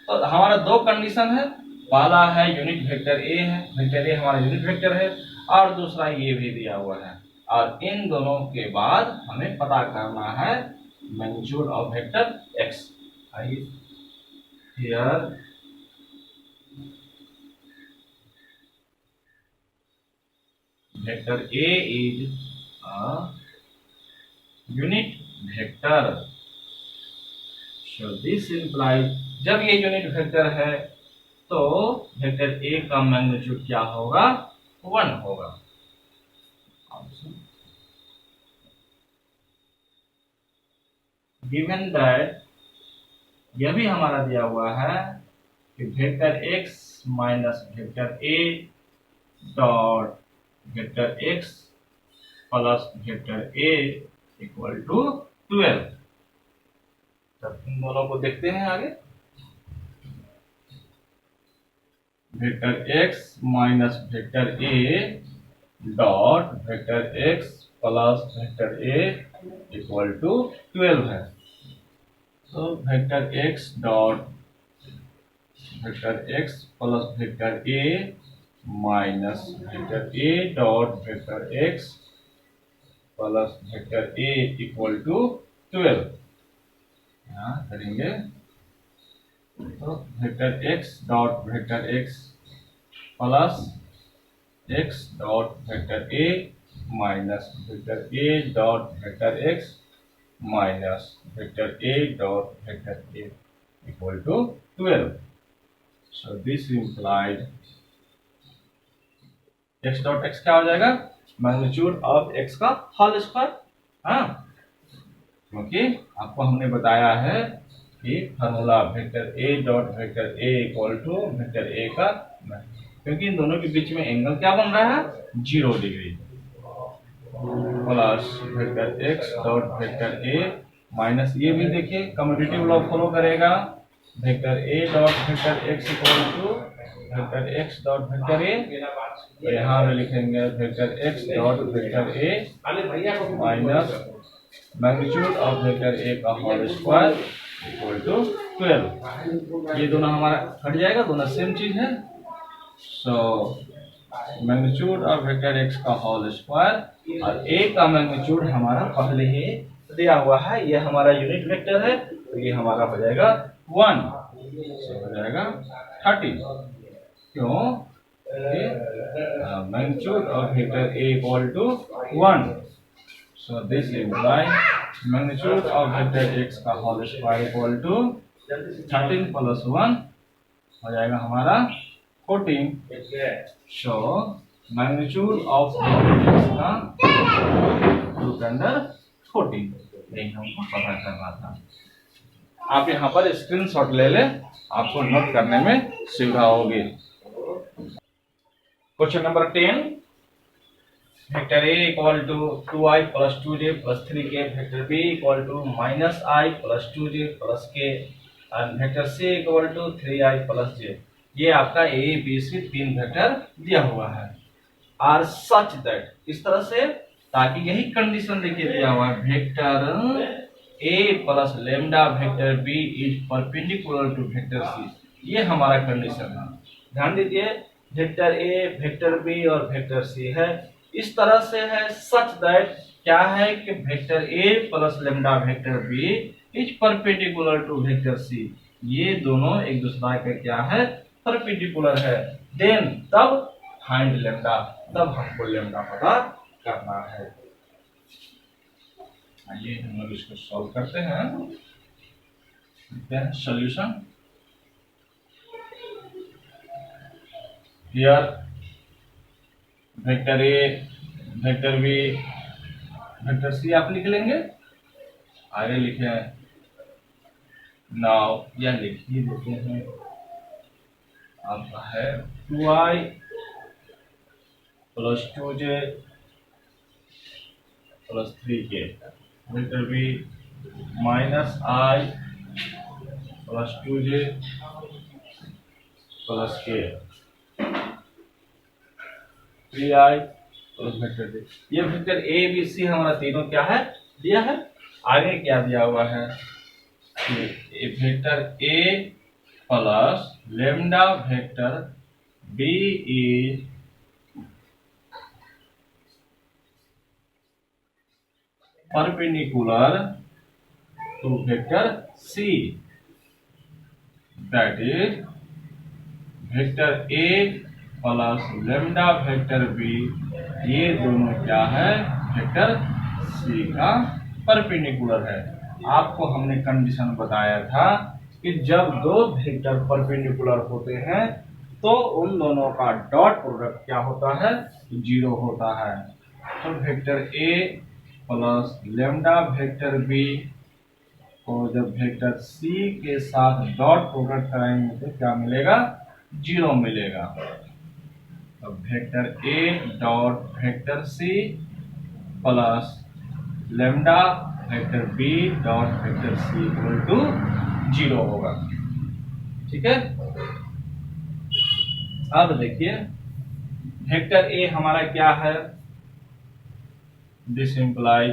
तो हमारा दो कंडीशन है, पहला है यूनिट वेक्टर ए है, वेक्टर ए हमारा यूनिट वेक्टर है, और दूसरा ये भी दिया हुआ है। और इन दोनों के बाद हमें पता करना है मैग्नीट्यूड ऑफ वेक्टर x। आइए here vector a is a unit vector, so this implies जब ये यूनिट वेक्टर है तो वेक्टर a का मैग्नीट्यूड क्या होगा, 1 होगा। गिवन दैट यह भी हमारा दिया हुआ है कि vector x minus vector a dot vector x plus vector a equal to 12। तब इन दोनों को देखते हैं आगे। Vector x minus vector a dot vector x plus vector a equal to 12 है। तो vector x dot vector x plus vector a minus vector a dot vector x plus vector a equal to 12 यहाँ करेंगे। तो vector x dot vector x plus x dot vector a minus vector a dot vector x minus vector a dot vector a equal to 12। So this implied x dot x क्या हो जाएगा, मैग्नीट्यूड ऑफ x का होल स्क्वायर। हाँ, क्योंकि आपको हमने बताया है कि formula vector a dot vector a equal to vector a का, क्योंकि इन दोनों के बीच में एंगल क्या बन रहा है, 0 degree, plus vector x dot vector a minus ये भी देखिए कम्यूटेटिव लॉ फॉलो करेगा, vector a dot vector x equal to vector x dot vector a, तो यहाँ पे लिखेंगे vector x dot vector a minus magnitude of vector a का होल स्क्वायर इक्वल टू 12। ये दोनों हमारा हट जाएगा, दोनों सेम चीज है। सो मैग्नीट्यूड ऑफ वेक्टर x का होल स्क्वायर और a का मैग्नीट्यूड हमारा पहले ही दिया हुआ है, ये हमारा यूनिट वेक्टर है, तो ये हमारा हो जाएगा 1, हो जाएगा 30। क्यों, magnitude of vector a equal to 1। So this implies magnitude of vector x का whole square equal to 13 plus 1 हो जाएगा हमारा 14। So magnitude of vector x का रूट अंडर 14, यही हमको पता करना था। आप यहाँ पर स्क्रीनशॉट ले लें, आपको नोट करने में सुविधा होगी। Question number 10, vector a equal to 2i plus 2j plus 3k, vector b equal to minus i plus 2j plus k, और vector c equal to 3i plus j। ये आपका a b c 3 वेक्टर दिया हुआ है। आर सच दैट, इस तरह से, ताकि यही कंडीशन देखिए दिया हुआ है, vector a plus lambda vector b is perpendicular to vector c, ये हमारा कंडीशन है। ध्यान दीजिए, वेक्टर a वेक्टर b और वेक्टर c है, इस तरह से है सच दैट क्या है कि vector a plus lambda vector b is perpendicular to vector c, ये दोनों एक दूसरे के क्या है, परपेंडिकुलर है। देन तब फाइंड लेमडा, तब हमको लेमडा पता करना है। आइए हम लोग इसको सॉल्व करते हैं। Solution here vector A vector B vector C आप लिख लेंगे, आगे लिखे नाउ यह लिख ही देते हैं आपका है 2i plus 2j plus 3k, vector B minus i plus 2j plus k, 3i plus vector D. ये वेक्टर ए बी सी हमारा तीनों क्या है दिया है। आगे क्या दिया हुआ है, vector A plus lambda vector B is perpendicular to vector C, that is vector A plus lambda vector B, ये दोनों क्या है वेक्टर सी का परपेंडिकुलर है। आपको हमने कंडीशन बताया था कि जब दो वेक्टर परपेंडिकुलर होते हैं तो उन दोनों का डॉट प्रोडक्ट क्या होता है, जीरो होता है। तो vector A plus lambda vector B और जब वेक्टर सी के साथ डॉट प्रोडक्ट कराएंगे तो क्या मिलेगा, जीरो मिलेगा। तो vector A dot vector C plus lambda vector B dot vector C equal to zero होगा। ठीक है, अब देखिए वेक्टर ए हमारा क्या है, this imply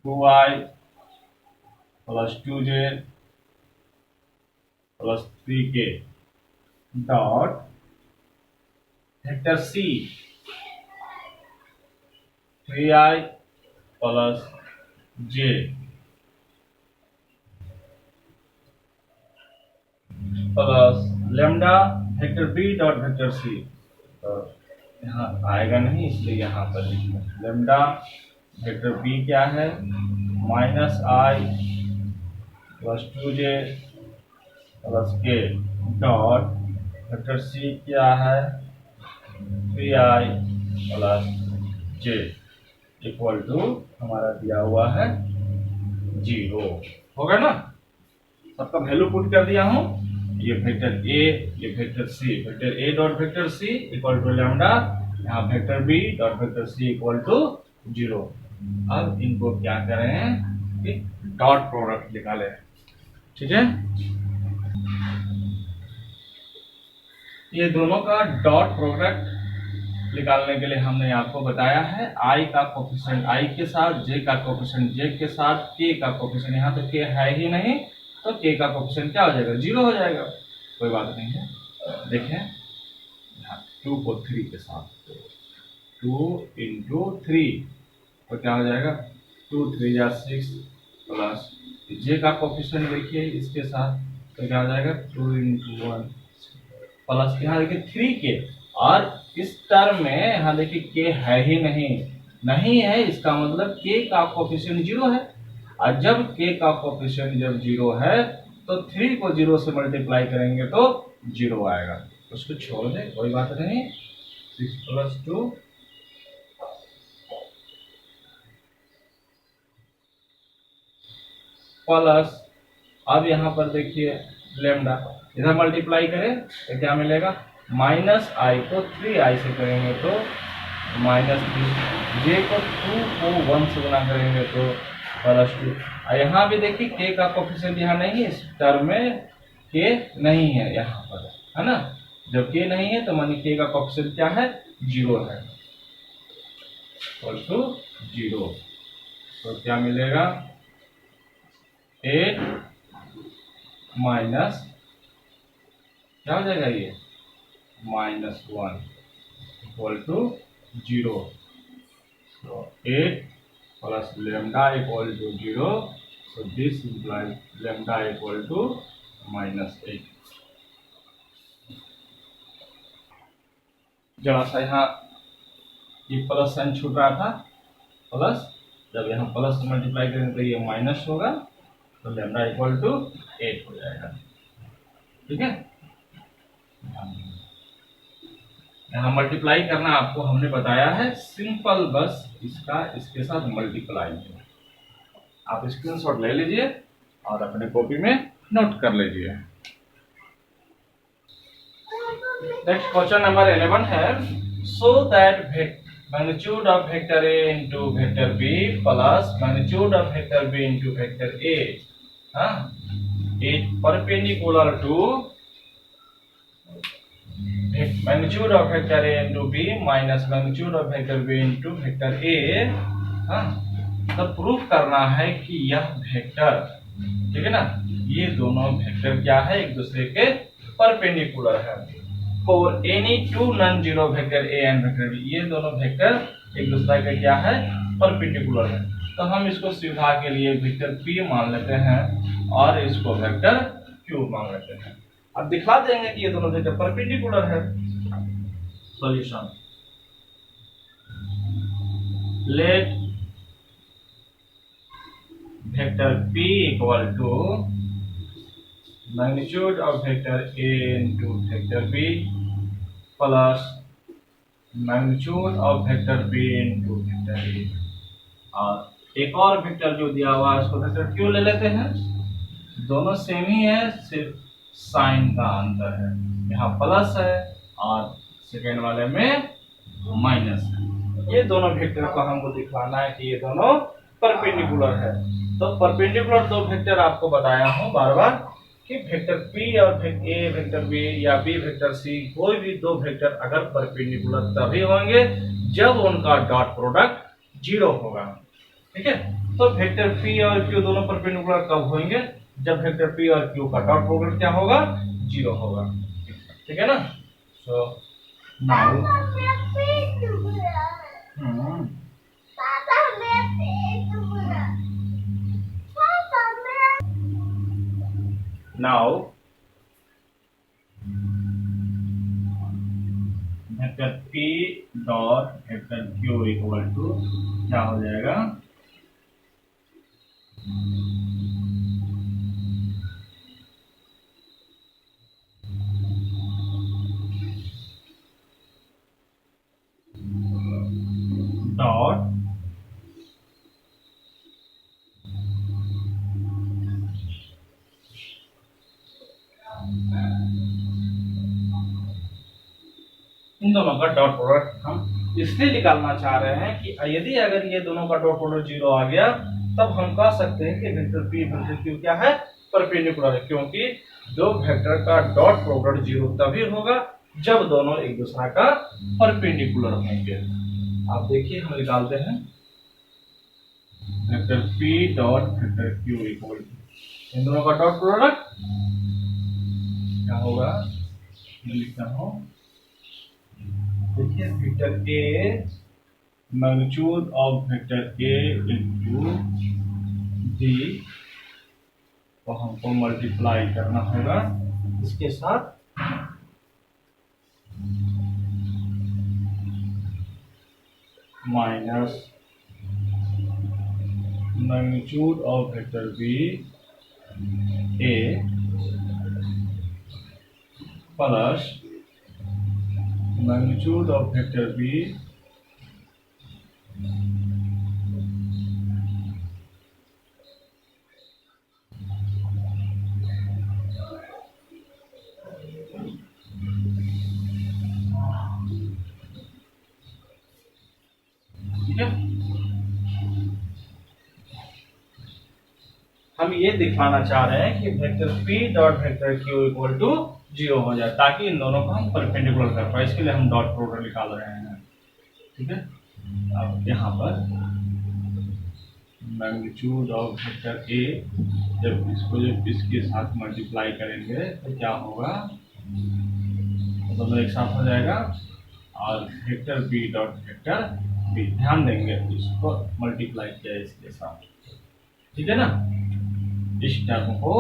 2i plus 2j plus 3k dot vector C 3i plus j plus lambda vector B dot vector C. तो यहाँ आएगा नहीं इसलिए यहाँ पर लिखना लेमडा वेक्टर बी क्या है, माइनस आई प्लस 2j प्लस के डॉट वेक्टर सी क्या है, 3i plus j equal to हमारा दिया हुआ है जीरो। होगा ना, सबका वैल्यू पुट कर दिया हूं। ये वेक्टर ए, ये vector C, vector A dot vector C equal to lambda, यहाँ vector B dot vector C equal to zero. अब इनको क्या करें कि डॉट प्रोडक्ट निकालें। ठीक है, ये दोनों का डॉट प्रोडक्ट निकालने के लिए हमने आपको बताया है आई का कोफिशिएंट आई के साथ, जे का कोफिशिएंट जे के साथ, के का कोफिशिएंट, यहाँ तो के है ही नहीं तो के का कोफिशिएंट क्या हो जाएगा, जीरो हो जाएगा। कोई बात नहीं है, देखें यहाँ 2 को 3 के साथ, 2 इंटू 3 तो क्या हो जाएगा, 2 3 या 6 प्लस जे का कोफिशिएंट देखिए इसके साथ तो क्या हो जाएगा 2 इंटू 1 प्लस यहाँ देखिए 3 के, और इस टर्म में यहाँ देखिए के है ही नहीं है, इसका मतलब के का कोफिशिएंट जीरो है। और जब के का कोफिशिएंट जब जीरो है तो 3 को जीरो से मल्टीप्लाई करेंगे तो जीरो आएगा, उसको छोड़ दे कोई बात नहीं। 6 प्लस 2 प्लस, अब यहाँ पर देखिए लेमडा इधर मल्टीप्लाई करें तो क्या मिलेगा, माइनस आई को 3i से करेंगे तो माइनस 3, जे को 2 को 1 से गुना करेंगे तो प्लस 2। यहाँ भी देखिए के का कोफिशिएंट यहाँ नहीं है, इस टर्म में के नहीं है यहाँ पर, है ना। जब के नहीं है तो मानिए के का कोफिशिएंट क्या है, जीरो है, इक्वल टू जीरो। तो क्या मिलेगा 8 माइनस क्या हो जाएगा ये -1 इक्वल टू जीरो। तो 8 plus lambda equal to zero, so this implies lambda equal to -8। जरा सा यहाँ ये प्लस साइन छूट रहा था, प्लस जब यहाँ प्लस मल्टीप्लाई करेंगे तो ये माइनस होगा, तो लैम्डा इक्वल टू 8 हो जाएगा। ठीक है, यहाँ मल्टीप्लाई करना आपको हमने बताया है, सिंपल बस इसका इसके साथ मल्टीप्लाई है। आप स्क्रीनशॉट ले लीजिए और अपने कॉपी में नोट कर लीजिए। नेक्स्ट क्वेश्चन नंबर 11 है, so that magnitude of vector A into vector B plus magnitude of vector B into vector A is perpendicular to magnitude of vector a into b minus magnitude of vector b into vector a। तो प्रूफ करना है कि यह वेक्टर, ठीक है ना, ये दोनों वेक्टर क्या है, एक दूसरे के परपेंडिकुलर है। For any two non zero vector A and vector B, ये दोनों वेक्टर एक दूसरे के क्या है, परपेंडिकुलर है। तो हम इसको सुविधा के लिए वेक्टर p मान लेते हैं और इसको वेक्टर q मान लेते हैं। अब दिखा देंगे कि ये दोनों वेक्टर परपेंडिकुलर है। Solution, let vector p equal to magnitude of vector a into vector b plus magnitude of vector b into vector a। और एक और वेक्टर जो दिया हुआ है उसको वेक्टर q ले लेते हैं। दोनों सेम ही है, सिर्फ साइन का अंतर है, यहाँ प्लस है और सेकेंड वाले में माइनस है। ये दोनों वेक्टर को हमको दिखाना है कि ये दोनों परपेंडिकुलर है। तो परपेंडिकुलर दो वेक्टर आपको बताया हूँ बार बार कि वेक्टर p और a वेक्टर b या b वेक्टर c, कोई भी दो वेक्टर अगर परपेंडिकुलर तभी होंगे जब उनका डॉट प्रोडक्ट 0 होगा। ठीक है, तो वेक्टर p और q दोनों परपेंडिकुलर कब होंगे, जब वेक्टर p और q का डॉट प्रोडक्ट क्या होगा, 0 होगा। ठीक है ना। So now now vector p dot vector q equal to क्या हो जाएगा, डॉट इन दोनों का डॉट प्रोडक्ट हम इसलिए निकालना चाह रहे हैं कि यदि अगर ये दोनों का डॉट प्रोडक्ट 0 आ गया तब हम कह सकते हैं कि वेक्टर p वेक्टर q क्या है, परपेंडिकुलर है, क्योंकि दो वेक्टर का डॉट प्रोडक्ट 0 तभी होगा जब दोनों एक दूसरे का परपेंडिकुलर होंगे। आप देखिए हम निकालते हैं vector p dot vector q equal to इन दोनों का डॉट प्रोडक्ट क्या होगा, मैं लिखता हूँ, देखिए vector a magnitude of vector a into d को हमको मल्टीप्लाई करना होगा इसके साथ minus magnitude of vector b a plus magnitude of vector b ठीक है। हम ये दिखाना चाह रहे हैं कि vector p dot vector q equal to 0 हो जाए ताकि इन दोनों को हम परपेंडिकुलर कर पाए, इसके लिए हम डॉट प्रोडक्ट निकाल रहे हैं। ठीक है, अब यहाँ पर मैग्नीट्यूड ऑफ वेक्टर a जब इसके साथ मल्टीप्लाई करेंगे तो क्या होगा, तो दोनों एक साथ हो जाएगा और vector b dot vector b, ध्यान देंगे इसको मल्टीप्लाई किया इसके साथ। ठीक है ना, इस टर्म को,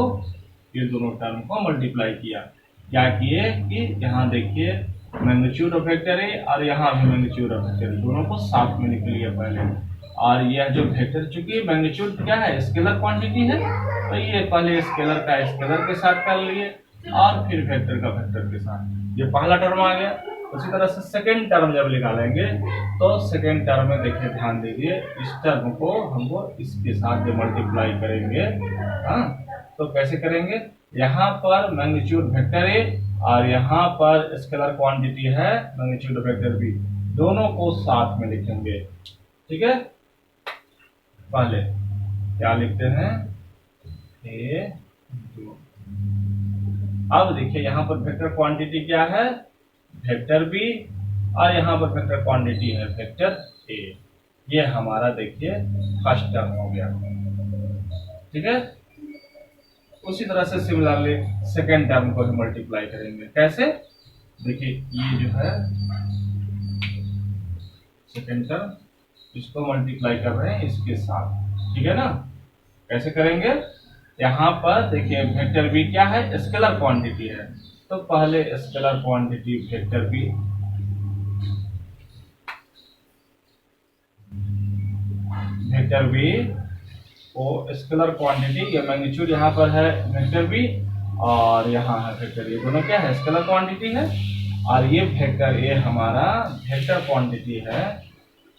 ये दोनों टर्म को मल्टीप्लाई किया, क्या किए कि यहाँ देखिए मैग्नीट्यूड ऑफ वेक्टर है और यहाँ भी मैग्नीट्यूड ऑफ वेक्टर, दोनों को साथ में निकल लिया पहले। और यह जो वेक्टर, चूंकि मैग्नीट्यूड क्या है, स्केलर क्वांटिटी है, तो ये पहले स्केलर का स्केलर के साथ कर लिए और फिर वेक्टर का वेक्टर के साथ। ये पहला टर्म आ गया, उसी तरह से सेकेंड टर्म जब निकालेंगे तो सेकेंड टर्म में देखिए, ध्यान दीजिए, इस टर्म को हमको इसके साथ जो मल्टीप्लाई करेंगे, हाँ, तो कैसे करेंगे, यहाँ पर मैग्नीट्यूड वेक्टर ए और यहाँ पर स्केलर क्वांटिटी है मैग्नीट्यूड वेक्टर बी, दोनों को साथ में लिखेंगे। ठीक है, पहले क्या लिखते हैं, ए। अब देखिए यहाँ पर वेक्टर क्वांटिटी क्या है, वेक्टर बी, और यहाँ पर वेक्टर क्वांटिटी है वेक्टर ए। ये हमारा देखिए फर्स्ट टर्म हो गया। ठीक है, उसी तरह से सिमिलरली सेकेंड टर्म को हम मल्टीप्लाई करेंगे। कैसे, देखिए ये जो है सेकेंड टर्म, इसको मल्टीप्लाई कर रहे हैं इसके साथ। ठीक है ना, कैसे करेंगे, यहाँ पर देखिए वेक्टर बी क्या है, स्केलर क्वांटिटी है, तो पहले scalar quantity vector B, vector B वो स्केलर क्वांटिटी, ये मैग्नीट्यूड यहाँ पर है वेक्टर बी और यहाँ है वेक्टर, ये दोनों क्या है, स्केलर क्वांटिटी है, और ये वेक्टर ए हमारा वेक्टर क्वांटिटी है,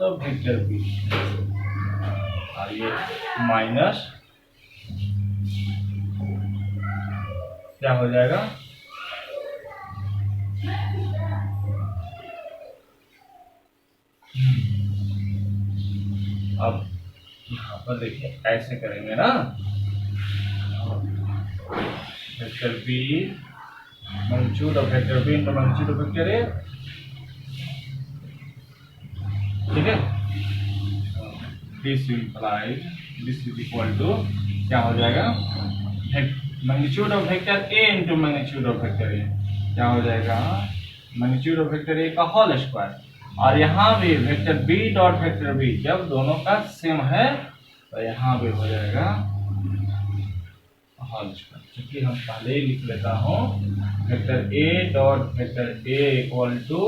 तो वेक्टर बी, और ये माइनस क्या हो जाएगा, अब यहाँ पर देखिए ऐसे करेंगे ना, vector B magnitude of vector B into magnitude of vector A. ठीक है, this implies this is equal to क्या हो जाएगा, magnitude of vector A into magnitude of vector A, क्या हो जाएगा, मैग्नीट्यूड ऑफ वेक्टर ए का होल स्क्वायर, और यहाँ भी vector B dot vector B, जब दोनों का सेम है तो यहाँ भी हो जाएगा होल स्क्वायर। क्योंकि हम पहले ही लिख लेता हूँ, vector A dot vector A equal to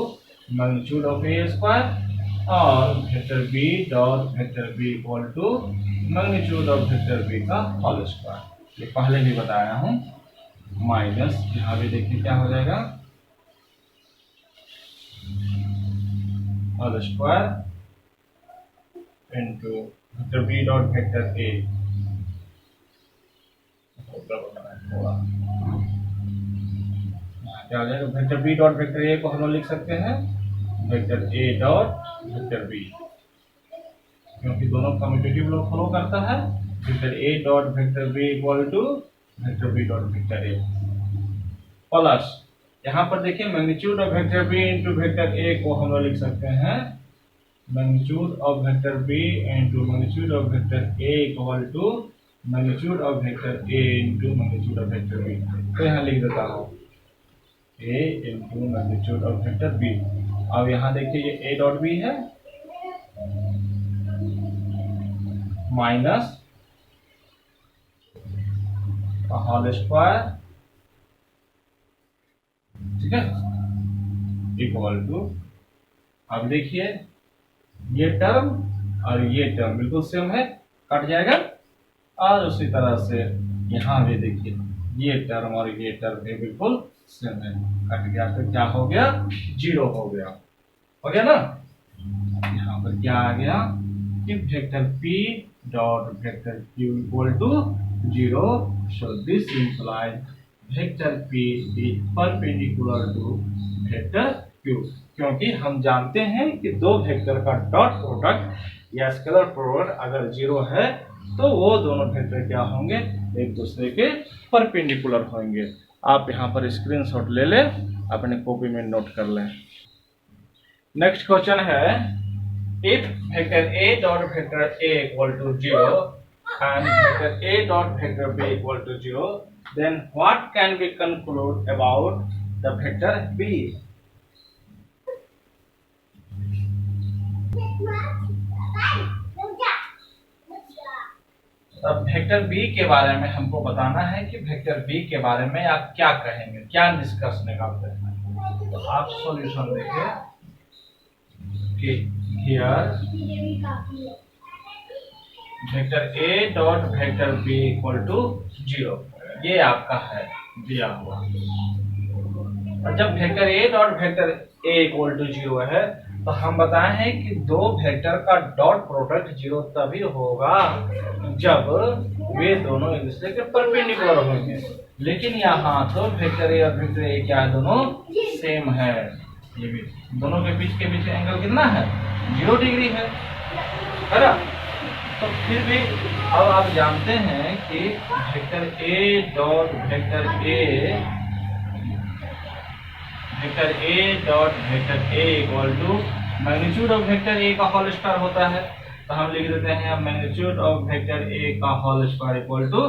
magnitude of A square, और vector B dot vector B equal to magnitude of vector B का होल स्क्वायर। ये पहले भी बताया हूँ, माइनस यहाँ भी देखिए क्या हो जाएगा, whole square into vector B dot vector A, क्या हो जाएगा, vector B dot vector A को हम लोग लिख सकते हैं vector A dot vector B, क्योंकि दोनों कम्यूटेटिव लोग फॉलो करता है, vector A dot vector B equal to vector B dot vector A, plus यहाँ पर देखिए magnitude of vector B into vector A को हम लोग लिख सकते हैं magnitude of vector B into magnitude of vector A equal to magnitude of vector A into magnitude of vector B. तो यहाँ लिख देता हूँ A into magnitude of vector B. अब यहाँ देखिए ये ए डॉट बी है माइनस होल स्क्वायर, ठीक है, इक्वल टू, अब देखिए ये टर्म और ये टर्म बिल्कुल सेम है, कट जाएगा, और उसी तरह से यहाँ भी देखिए ये टर्म और ये टर्म भी बिल्कुल सेम है, कट गया, तो क्या हो गया, जीरो हो गया ना। यहाँ पर क्या आ गया कि vector p dot vector q equal to 0, so this implies vector p is perpendicular to vector q, क्योंकि हम जानते हैं कि दो वेक्टर का डॉट प्रोडक्ट या स्केलर प्रोडक्ट अगर 0 है तो वो दोनों वेक्टर क्या होंगे, एक दूसरे के परपेंडिकुलर होंगे। आप यहाँ पर स्क्रीनशॉट ले लें, अपने कॉपी में नोट कर लें। नेक्स्ट क्वेश्चन है, if vector a dot vector a equal to 0 and vector a dot vector b equal to 0, then what can we conclude about the vector b? अब वेक्टर b के बारे में हमको बताना है कि वेक्टर b के बारे में आप क्या कहेंगे, क्या निष्कर्ष निकालते हैं। तो आप सॉल्यूशन देखिए कि here vector a dot vector b equal to 0, ये आपका है दिया हुआ, और जब vector A dot vector A equal to 0 है तो हम बताए हैं कि दो वेक्टर का डॉट प्रोडक्ट 0 तभी होगा जब वे दोनों एक दूसरे के परपेंडिकुलर होंगे। लेकिन यहाँ तो वेक्टर ए और वेक्टर ए क्या है, दोनों सेम है। ये भी दोनों के बीच एंगल कितना है, 0 डिग्री है ना। तो फिर भी अब आप जानते हैं कि vector A dot vector A equal to magnitude of vector A का होल स्क्वायर होता है। तो हम लिख देते हैं मैग्नीट्यूड ऑफ वेक्टर ए का होल स्क्वायर इक्वल टू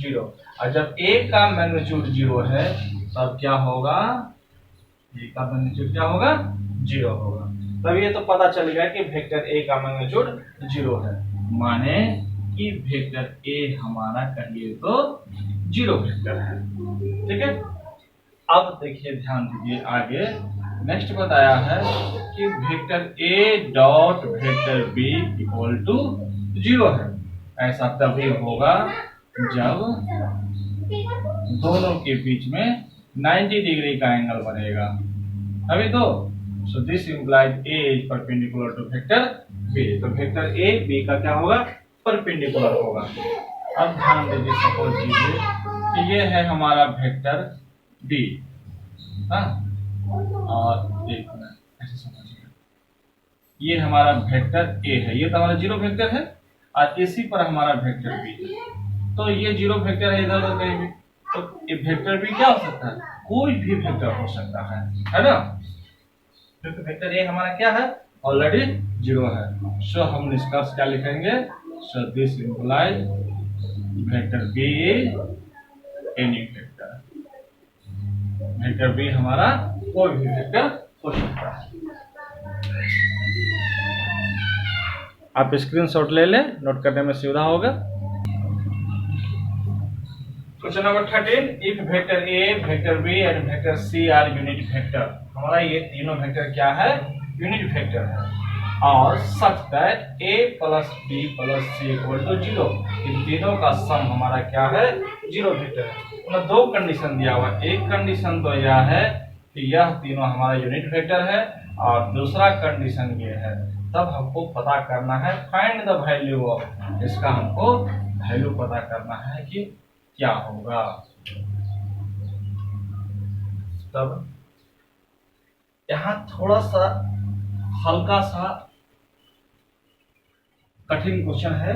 0। और जब ए का मैग्नीट्यूड 0 है तब क्या होगा, ए का मैग्नीट्यूड क्या होगा, 0 होगा। तब ये तो पता चल गया कि वेक्टर ए का मैग्नीट्यूड 0 है, माने कि वेक्टर ए हमारा कहिए तो 0 वेक्टर है। ठीक है, अब देखिए ध्यान दीजिए आगे नेक्स्ट बताया है कि vector A dot vector B equal to 0 है। ऐसा तभी होगा जब दोनों के बीच में 90 डिग्री का एंगल बनेगा, अभी तो so this implies A is perpendicular to vector B. तो वेक्टर ए बी का क्या होगा, परपेंडिकुलर होगा। अब ध्यान दीजिए, सपोज कीजिए कि ये है हमारा वेक्टर बी, हाँ, और एक मिनट ऐसे समझिए, ये हमारा वेक्टर ए है, ये तो हमारा 0 वेक्टर है और इसी पर हमारा वेक्टर बी है। तो ये 0 वेक्टर है इधर उधर कहीं भी, तो ये वेक्टर बी क्या हो सकता है, कोई भी वेक्टर हो सकता है ना। क्योंकि वेक्टर ए हमारा क्या है, ऑलरेडी 0 है। सो हम निष्कर्ष क्या लिखेंगे, so this implies vector B any vector. Vector B हमारा कोई भी वेक्टर हो सकता है। आप स्क्रीनशॉट ले लें, नोट करने में सुविधा होगा। Question number 13, if vector A, vector B and vector C are unit vector. हमारा ये तीनों वेक्टर क्या है, यूनिट वेक्टर है, और such that A plus B plus C equal to 0। इन तीनों का सम हमारा क्या है, 0 वेक्टर है। मतलब दो कंडीशन दिया हुआ, एक कंडीशन तो यह है कि यह तीनों हमारा यूनिट वेक्टर है, और दूसरा कंडीशन ये है, तब हमको पता करना है फाइंड द वैल्यू ऑफ, इसका हमको वैल्यू पता करना है कि क्या होगा। तब यहाँ थोड़ा सा हल्का सा कठिन क्वेश्चन है,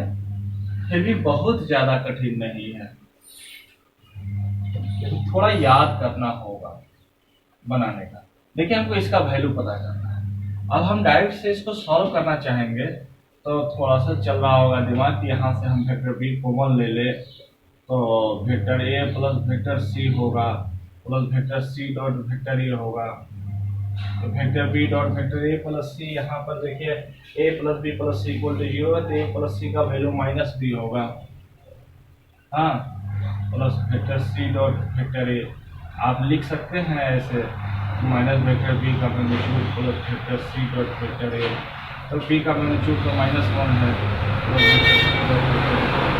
फिर भी बहुत ज्यादा कठिन नहीं है, थोड़ा याद करना होगा बनाने का। देखिए हमको इसका वैल्यू पता करना है। अब हम डायरेक्ट से इसको सॉल्व करना चाहेंगे तो थोड़ा सा चल रहा होगा दिमाग कि यहाँ से हम वेक्टर बी कॉमन ले ले, तो vector A plus vector C होगा, plus vector C dot vector A होगा। तो vector B dot vector A plus C, यहाँ पर देखिए A plus B plus C equal to 0 है, तो ए प्लस सी का वैल्यू माइनस बी होगा, हाँ, plus vector C dot vector A. आप लिख सकते हैं ऐसे, माइनस वेक्टर बी का magnitude plus vector C dot vector A. तो बी का मैग्नीट्यूड तो -1 है,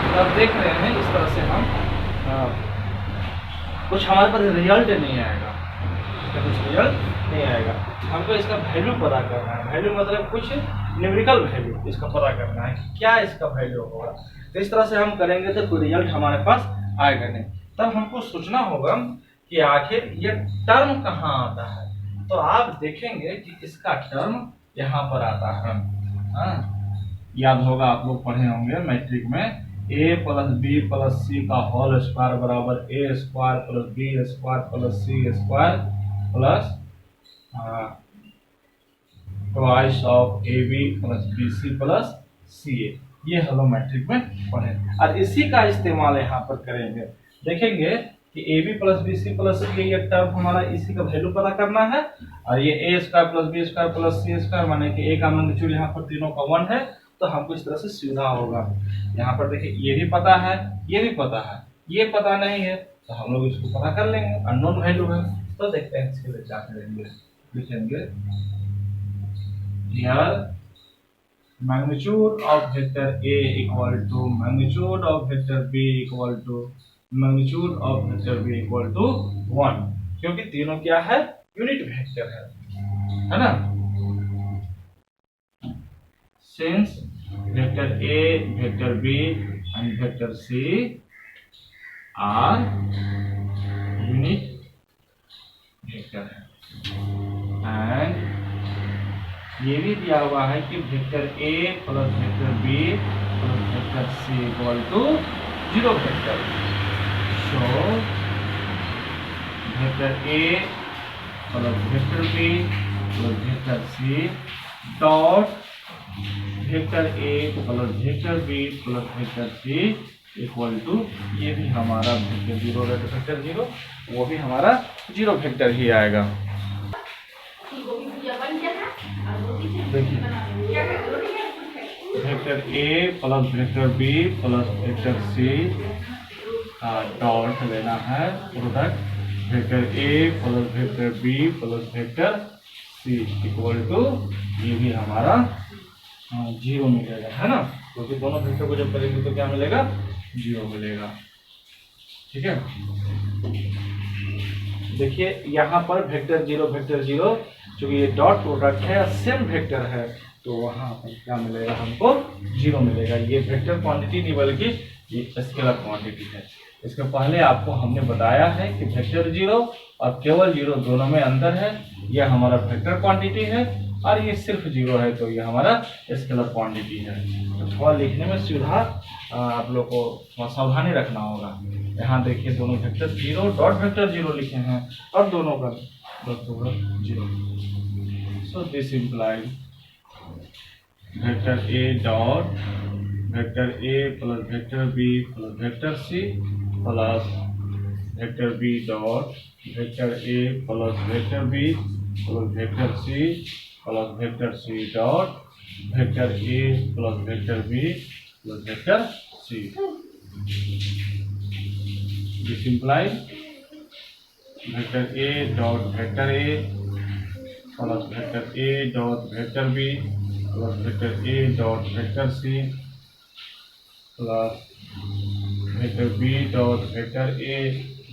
तो आप देख रहे हैं इस तरह से हम कुछ हमारे पास रिजल्ट नहीं आएगा, इसका कुछ रिजल्ट नहीं आएगा। हमको इसका वैल्यू पता करना है, वैल्यू मतलब कुछ न्यूमेरिकल वैल्यू इसका पता करना है कि क्या इसका वैल्यू होगा। तो इस तरह से हम करेंगे तो कोई रिजल्ट हमारे पास आएगा नहीं। तब हमको सोचना होगा कि आखिर ये टर्म कहाँ आता है। तो आप देखेंगे कि इसका टर्म यहाँ पर आता है, याद होगा आप लोग पढ़े होंगे मैट्रिक में, a plus B plus C का होल स्क्वायर बराबर a square plus B square plus C square plus twice of A B plus B C plus C A. ये हम लोग मैट्रिक में पढ़े, और इसी का इस्तेमाल यहाँ पर करेंगे। देखेंगे कि A B plus B C plus C, ये टर्म हमारा इसी का वैल्यू पता करना है, और ये A square plus B square plus C square, माने कि ए का मैग्नीट्यूड यहाँ पर तीनों का 1 है, तो हमको इस तरह से सुविधा होगा। यहाँ पर देखिए ये भी पता है, ये भी पता है, ये पता नहीं है, तो हम लोग इसको पता कर लेंगे, अननोन वैल्यू है। तो देखते हैं इसके लिए क्या करेंगे, लिखेंगे here magnitude of vector A equal to magnitude of vector B equal to magnitude of vector B equal to 1, क्योंकि तीनों क्या है, यूनिट वेक्टर है ना। Since vector A, vector B and vector C are unit vector है, एंड ये भी दिया हुआ है कि vector A plus vector B plus vector C equal to zero vector. So vector A plus vector B plus vector C dot vector A plus vector B plus vector C equal to, ये भी हमारा वेक्टर जीरो, वेक्टर जीरो, वो भी हमारा जीरो वेक्टर ही आएगा। देखिए vector A plus vector B plus vector C dot लेना है product vector A plus vector B plus vector C equal to, ये भी हमारा जीरो मिलेगा, है ना, क्योंकि दोनों वेक्टर को जब करेंगे तो क्या मिलेगा, जीरो मिलेगा। ठीक है, देखिए यहाँ पर वेक्टर जीरो चूंकि ये डॉट प्रोडक्ट है, सेम वेक्टर है, तो वहां पर क्या मिलेगा, हमको जीरो मिलेगा। ये वेक्टर क्वांटिटी नहीं बल्कि ये स्केलर क्वांटिटी है। इसके पहले आपको हमने बताया है कि वेक्टर जीरो और केवल जीरो दोनों में अंतर है। यह हमारा वेक्टर क्वांटिटी है और ये सिर्फ जीरो है, तो ये हमारा स्केलर क्वांटिटी है। तो थोड़ा लिखने में सुविधा आप लोग को थोड़ा सावधानी रखना होगा। यहाँ देखिए दोनों vector zero dot vector zero लिखे हैं और दोनों का zero. So this implies vector A dot vector A plus vector B plus vector C plus vector B dot vector A plus vector B plus vector C plus vector C dot vector A plus vector B plus vector C. This implies vector A dot vector A plus vector A dot vector B plus vector A dot vector C plus vector B dot vector A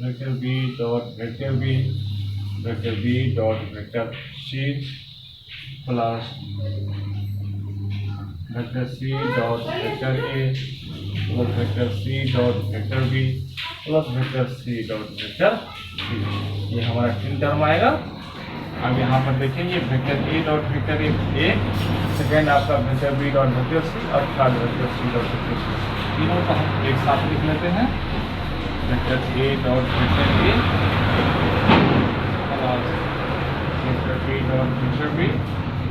vector B dot vector B vector B dot vector C plus vector C dot vector A plus vector C dot vector B plus vector C dot vector C. ये हमारा तीन टर्म आएगा। अब यहाँ पर देखिए ये vector A dot vector A, second आपका vector B dot vector C और third vector C dot vector C, तीनों को हम एक साथ लिख लेते हैं। Vector A dot vector A plus vector B dot vector B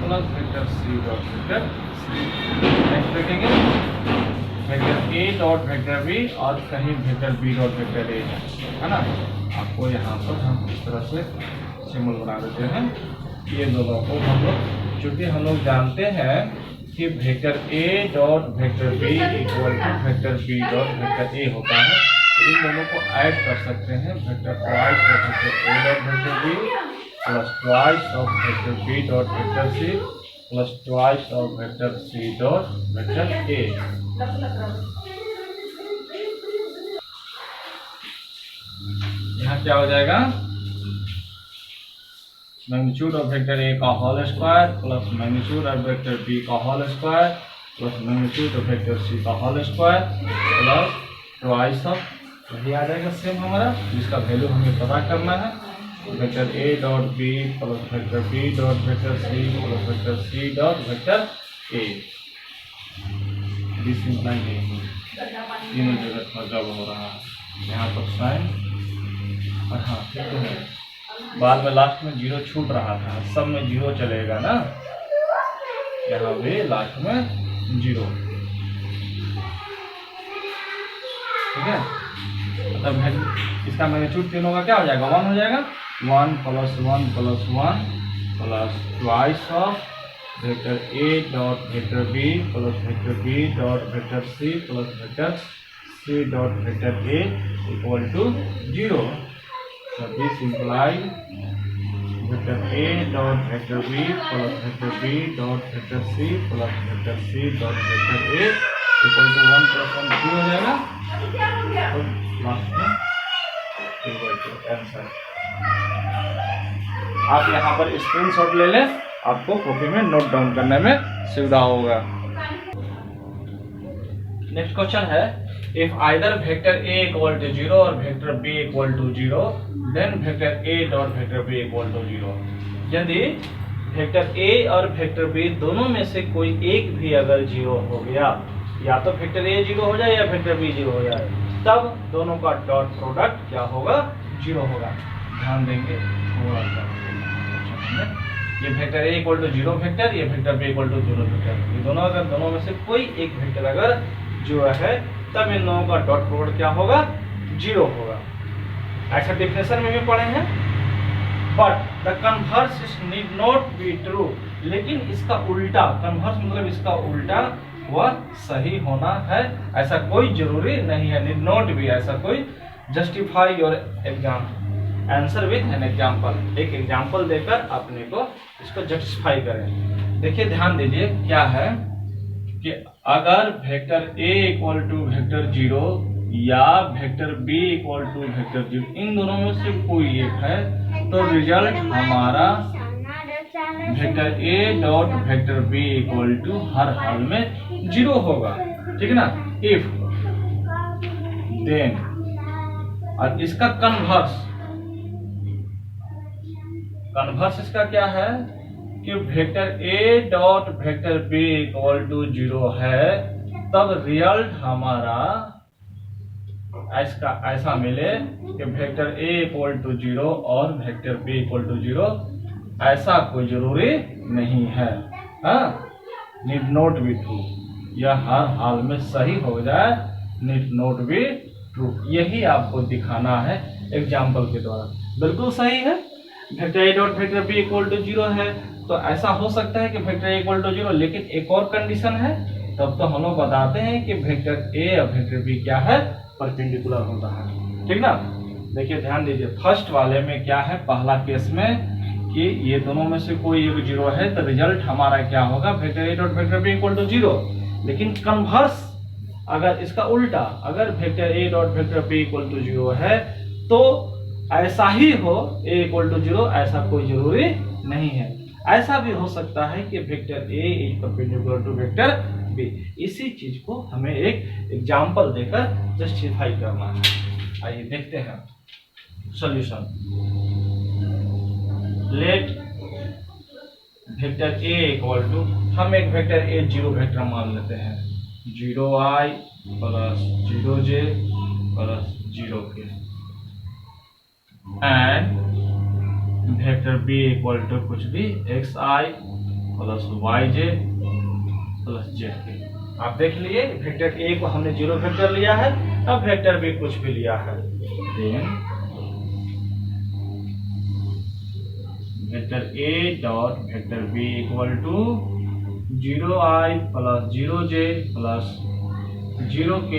plus vector C dot vector C. Next देखेंगे vector A dot vector B और कहीं vector B dot vector A है ना। आपको यहाँ पर हम इस तरह से सिंबल बना देते हैं। ये दोनों को हम लोग, चूंकि हम लोग जानते हैं कि vector A dot vector B equal to vector B dot vector A होता है, तो इन दोनों को ऐड कर सकते हैं। Vector twice of vector A dot vector B plus twice of vector B dot vector C plus twice of vector C dot vector A. यहाँ क्या हो जाएगा, मैग्नीट्यूड ऑफ वेक्टर ए का whole square plus magnitude of vector B का whole square plus magnitude of vector C का whole square plus twice of, वही आ जाएगा सेम हमारा, जिसका वैल्यू हमें पता करना है। Vector A dot B plus vector B dot vector C plus vector C dot vector A. This implies तीनों जगह पर जब हो रहा है, यहाँ पर साइन और हाँ ठीक तो है, बाद में लास्ट में जीरो छूट रहा था, सब में जीरो चलेगा ना, यहाँ भी लास्ट में जीरो। ठीक है, मतलब इसका मैग्नीट्यूड तीनों का क्या हो जाएगा, 1 हो जाएगा। 1 plus 1 plus 1 plus twice of vector A dot vector B plus vector B dot vector C plus vector C dot vector A equal to 0। So this implies vector A dot vector B plus vector B dot vector C plus vector C dot vector A equal to 1 plus 1 2 हो जाएगा। तो लास्ट में आंसर। आप यहाँ पर स्क्रीनशॉट ले लें, आपको कॉपी में नोट डाउन करने में सुविधा होगा। नेक्स्ट क्वेश्चन है, if either vector a equal to 0 और vector b equal to 0 then vector a dot vector b equal to 0। यदि वेक्टर a और वेक्टर b दोनों में से कोई एक भी अगर 0 हो गया, या तो वेक्टर a 0 हो जाए या वेक्टर b 0 हो जाए, तब दोनों का डॉट प्रोडक्ट क्या होगा, 0 होगा। ध्यान देंगे थोड़ा सा, ये vector a equal to 0 vector, ये vector b equal to 0 vector, ये दोनों अगर दोनों में से कोई एक वेक्टर अगर 0 है, तब इन दोनों का डॉट प्रोडक्ट क्या होगा, 0 होगा। ऐसा डेफिनेशन में भी पढ़े हैं। But the converse need not be true, लेकिन इसका उल्टा, कन्वर्स मतलब इसका उल्टा, वह सही होना है, ऐसा कोई जरूरी नहीं है। नीड नॉट बी, ऐसा कोई। Justify your exam answer with an example, एक एग्जाम्पल देकर अपने को इसको जस्टिफाई करें। देखिए ध्यान दीजिए क्या है कि अगर vector a equal to vector 0 या vector b equal to vector 0, इन दोनों में से कोई एक है, तो रिजल्ट हमारा vector a dot vector b equal to हर हाल में 0 होगा, ठीक है ना। इफ देन, और इसका कन्वर्स, कन्वर्स इसका क्या है कि vector a dot vector b equal to 0 है, तब रिजल्ट हमारा ऐसा मिले कि वेक्टर a इक्वल टू 0 और वेक्टर b इक्वल टू 0, ऐसा कोई जरूरी नहीं है। नीड नॉट बी ट्रू, यह हर हाल में सही हो जाए, नीड नॉट बी ट्रू, यही आपको दिखाना है एग्जाम्पल के द्वारा। बिल्कुल सही है, vector a dot vector b equal to 0 है, तो ऐसा हो सकता है कि वेक्टर a इक्वल टू 0, लेकिन एक और कंडीशन है, तब तो हम लोग बताते हैं कि वेक्टर a और वेक्टर b क्या है, परपेंडिकुलर होता है, ठीक ना। देखिए ध्यान दीजिए, फर्स्ट वाले में क्या है, पहला केस में कि ये दोनों में से कोई एक 0 है, तो रिजल्ट हमारा क्या होगा, vector a dot vector b equal to 0। लेकिन कन्वर्स, अगर इसका उल्टा, अगर vector a dot vector b equal to 0 है, तो ऐसा ही हो, a इक्वल टू 0, ऐसा कोई जरूरी नहीं है। ऐसा भी हो सकता है कि vector a is perpendicular to vector b। इसी चीज को हमें एक एग्जांपल देकर जस्टिफाई करना है। आइए देखते हैं solution. Let vector a equal to, हम एक वेक्टर a 0 वेक्टर मान लेते हैं, 0i plus 0j plus 0k, and vector b equal to कुछ भी xi plus yj plus zk। आप देख लिए वेक्टर a को हमने 0 वेक्टर लिया है, अब वेक्टर b कुछ भी लिया है, then vector a dot vector b equal to 0i plus 0j plus 0k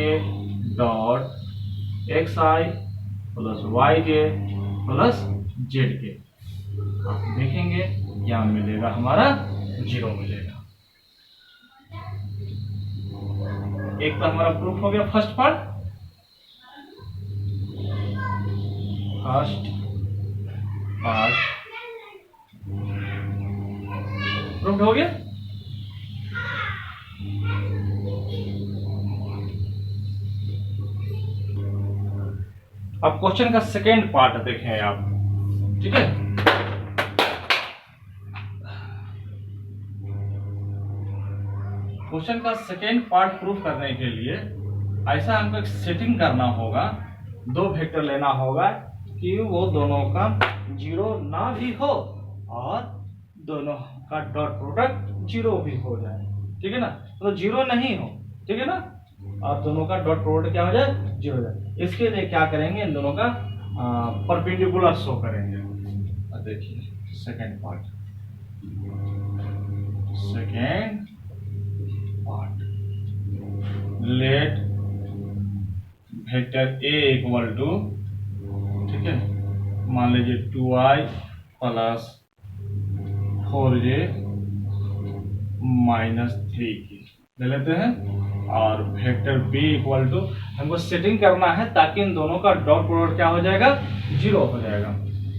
dot xi plus yj plus zk। आप देखेंगे क्या मिलेगा, हमारा 0 मिलेगा। एक तो हमारा प्रूफ हो गया फर्स्ट पार्ट, प्रूफ हो गया। अब क्वेश्चन का सेकेंड पार्ट देखें आप, ठीक है। क्वेश्चन का सेकेंड पार्ट प्रूफ करने के लिए ऐसा हमको एक सेटिंग करना होगा, दो वेक्टर लेना होगा कि वो दोनों का 0 ना भी हो और दोनों का डॉट प्रोडक्ट 0 भी हो जाए, ठीक है ना। तो 0 नहीं हो, ठीक है ना, और दोनों का डॉट प्रोडक्ट क्या हो जाए, 0 हो जाए। इसके लिए क्या करेंगे, इन दोनों का परपेंडिकुलर शो करेंगे। देखिए second part, let vector a equal to, ठीक है, मान लीजिए 2i plus 4j minus 3k ले लेते हैं, और वेक्टर b इक्वल टू, हमको सेटिंग करना है ताकि इन दोनों का डॉट प्रोडक्ट क्या हो जाएगा, 0 हो जाएगा।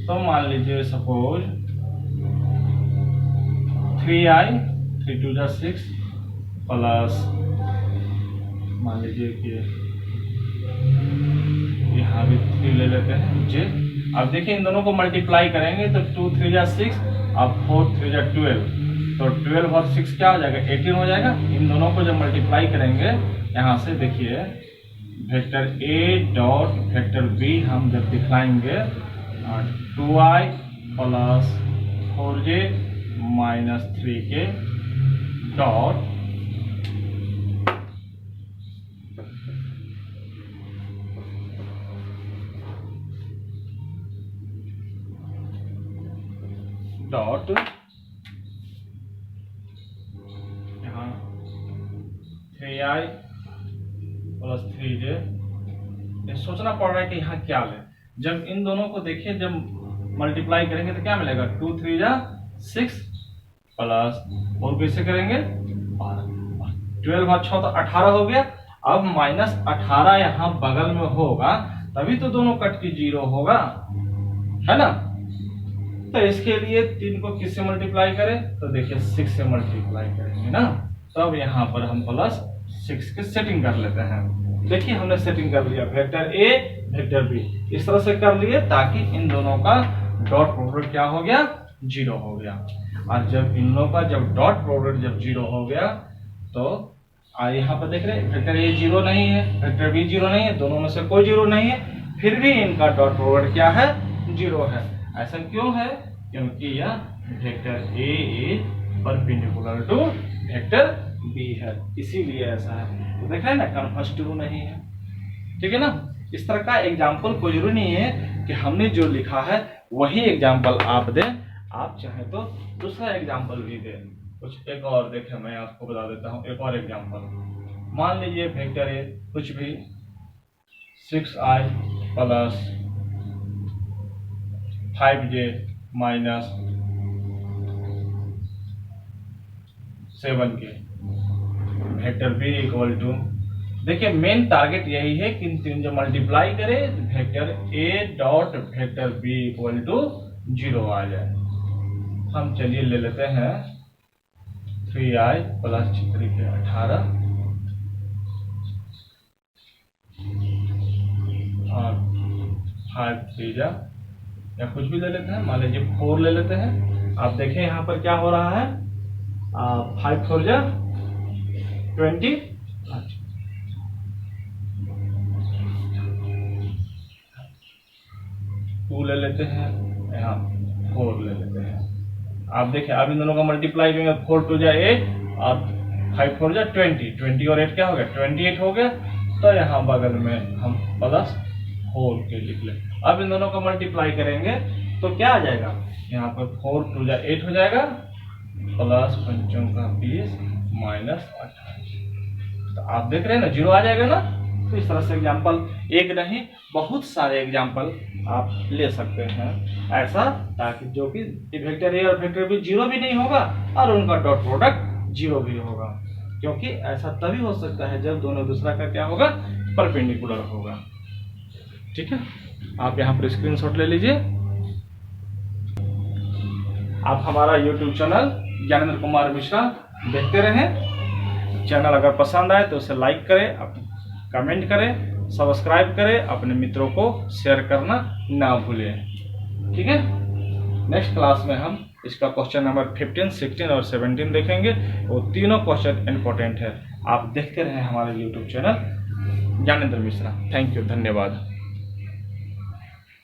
तो मान लीजिए सपोज 3i 3 2 जा 6 प्लस मान लीजिए कि यहाँ भी 3 ले लेते हैं जे। अब देखिए इन दोनों को मल्टीप्लाई करेंगे तो 2 3 जा 6 और 4 3 जा 12, तो 12 और 6 क्या हो जाएगा 18 हो जाएगा। इन दोनों को जब मल्टीप्लाई करेंगे यहाँ से देखिए vector a dot vector b हम जब दिखाएंगे 2i plus 4j minus 3k dot dot यहाँ 3i प्लस 3j। ये सोचना पड़ रहा है कि यहाँ क्या लें। जब इन दोनों को देखिए जब मल्टीप्लाई करेंगे तो क्या मिलेगा 2 3 जा 6 प्लस 4 कैसे करेंगे 12 और 6 तो 18 हो गया। अब माइनस 18 यहाँ बगल में होगा तभी तो दोनों कट के 0 होगा, है ना। तो इसके लिए 3 को किससे मल्टीप्लाई करें तो देखिए 6 से मल्टीप्लाई करेंगे ना, तब यहाँ पर हम प्लस 6 की सेटिंग कर लेते हैं। देखिए हमने सेटिंग कर लिया वेक्टर a वेक्टर b इस तरह से कर लिए ताकि इन दोनों का डॉट प्रोडक्ट क्या हो गया 0 हो गया। और जब इन दोनों का जब डॉट प्रोडक्ट जब 0 हो गया तो यहाँ पर देख रहे हैं वेक्टर a 0 नहीं है वेक्टर b 0 नहीं है, दोनों में से कोई 0 नहीं है, फिर भी इनका डॉट प्रोडक्ट क्या है 0 है। ऐसा क्यों है क्योंकि यह vector a is perpendicular to vector b है, इसीलिए ऐसा है। तो देख रहे हैं ना कन्फर्स ट्रू नहीं है, ठीक है ना। इस तरह का एग्जाम्पल कोई जरूरी नहीं है कि हमने जो लिखा है वही एग्जाम्पल आप दें, आप चाहे तो दूसरा एग्जाम्पल भी दें। कुछ एक और देखें, मैं आपको बता देता हूँ एक और एग्जाम्पल। मान लीजिए वेक्टर ए कुछ भी 6i plus 5j minus 7k vector B equal to, देखिए मेन टारगेट यही है कि इन तीन जो मल्टीप्लाई करे vector a dot vector b equal to 0 आ जाए। हम चलिए ले लेते हैं 3i प्लस 3k 18 और 5 3 जा या कुछ भी ले लेते हैं, मान लीजिए 4 ले लेते हैं। आप देखें यहाँ पर क्या हो रहा है 5 4 जा 20, 2 ले लेते हैं, यहाँ 4 ले लेते हैं। आप देखिए अब इन दोनों का मल्टीप्लाई करेंगे 4 2 जा 8 और 5 4 जा 20, 20 और 8 क्या हो गया 28 हो गया। तो यहाँ बगल में हम प्लस 4 के लिख लें। अब इन दोनों का मल्टीप्लाई करेंगे तो क्या आ जाएगा यहाँ पर 4 2 जा 8 हो जाएगा प्लस 5 का 20 माइनस 28। तो आप देख रहे हैं ना 0 आ जाएगा ना। तो इस तरह से एग्जाम्पल एक नहीं बहुत सारे एग्जाम्पल आप ले सकते हैं ऐसा, ताकि जो कि वेक्टर ए और वेक्टर बी 0 भी नहीं होगा और उनका डॉट प्रोडक्ट 0 भी होगा, क्योंकि ऐसा तभी हो सकता है जब दोनों दूसरा का क्या होगा परपेंडिकुलर होगा। ठीक है, आप यहाँ पर स्क्रीनशॉट ले लीजिए। आप हमारा YouTube चैनल ज्ञानेंद्र कुमार मिश्रा देखते रहें। चैनल अगर पसंद आए तो उसे लाइक करें, कमेंट करें, सब्सक्राइब करें, अपने मित्रों को शेयर करना ना भूलें। ठीक है, नेक्स्ट क्लास में हम इसका क्वेश्चन नंबर 15, 16 और 17 देखेंगे। वो तीनों क्वेश्चन इंपॉर्टेंट है। आप देखते रहें हमारे YouTube channel Gyanendra Mishra. Thank you, धन्यवाद।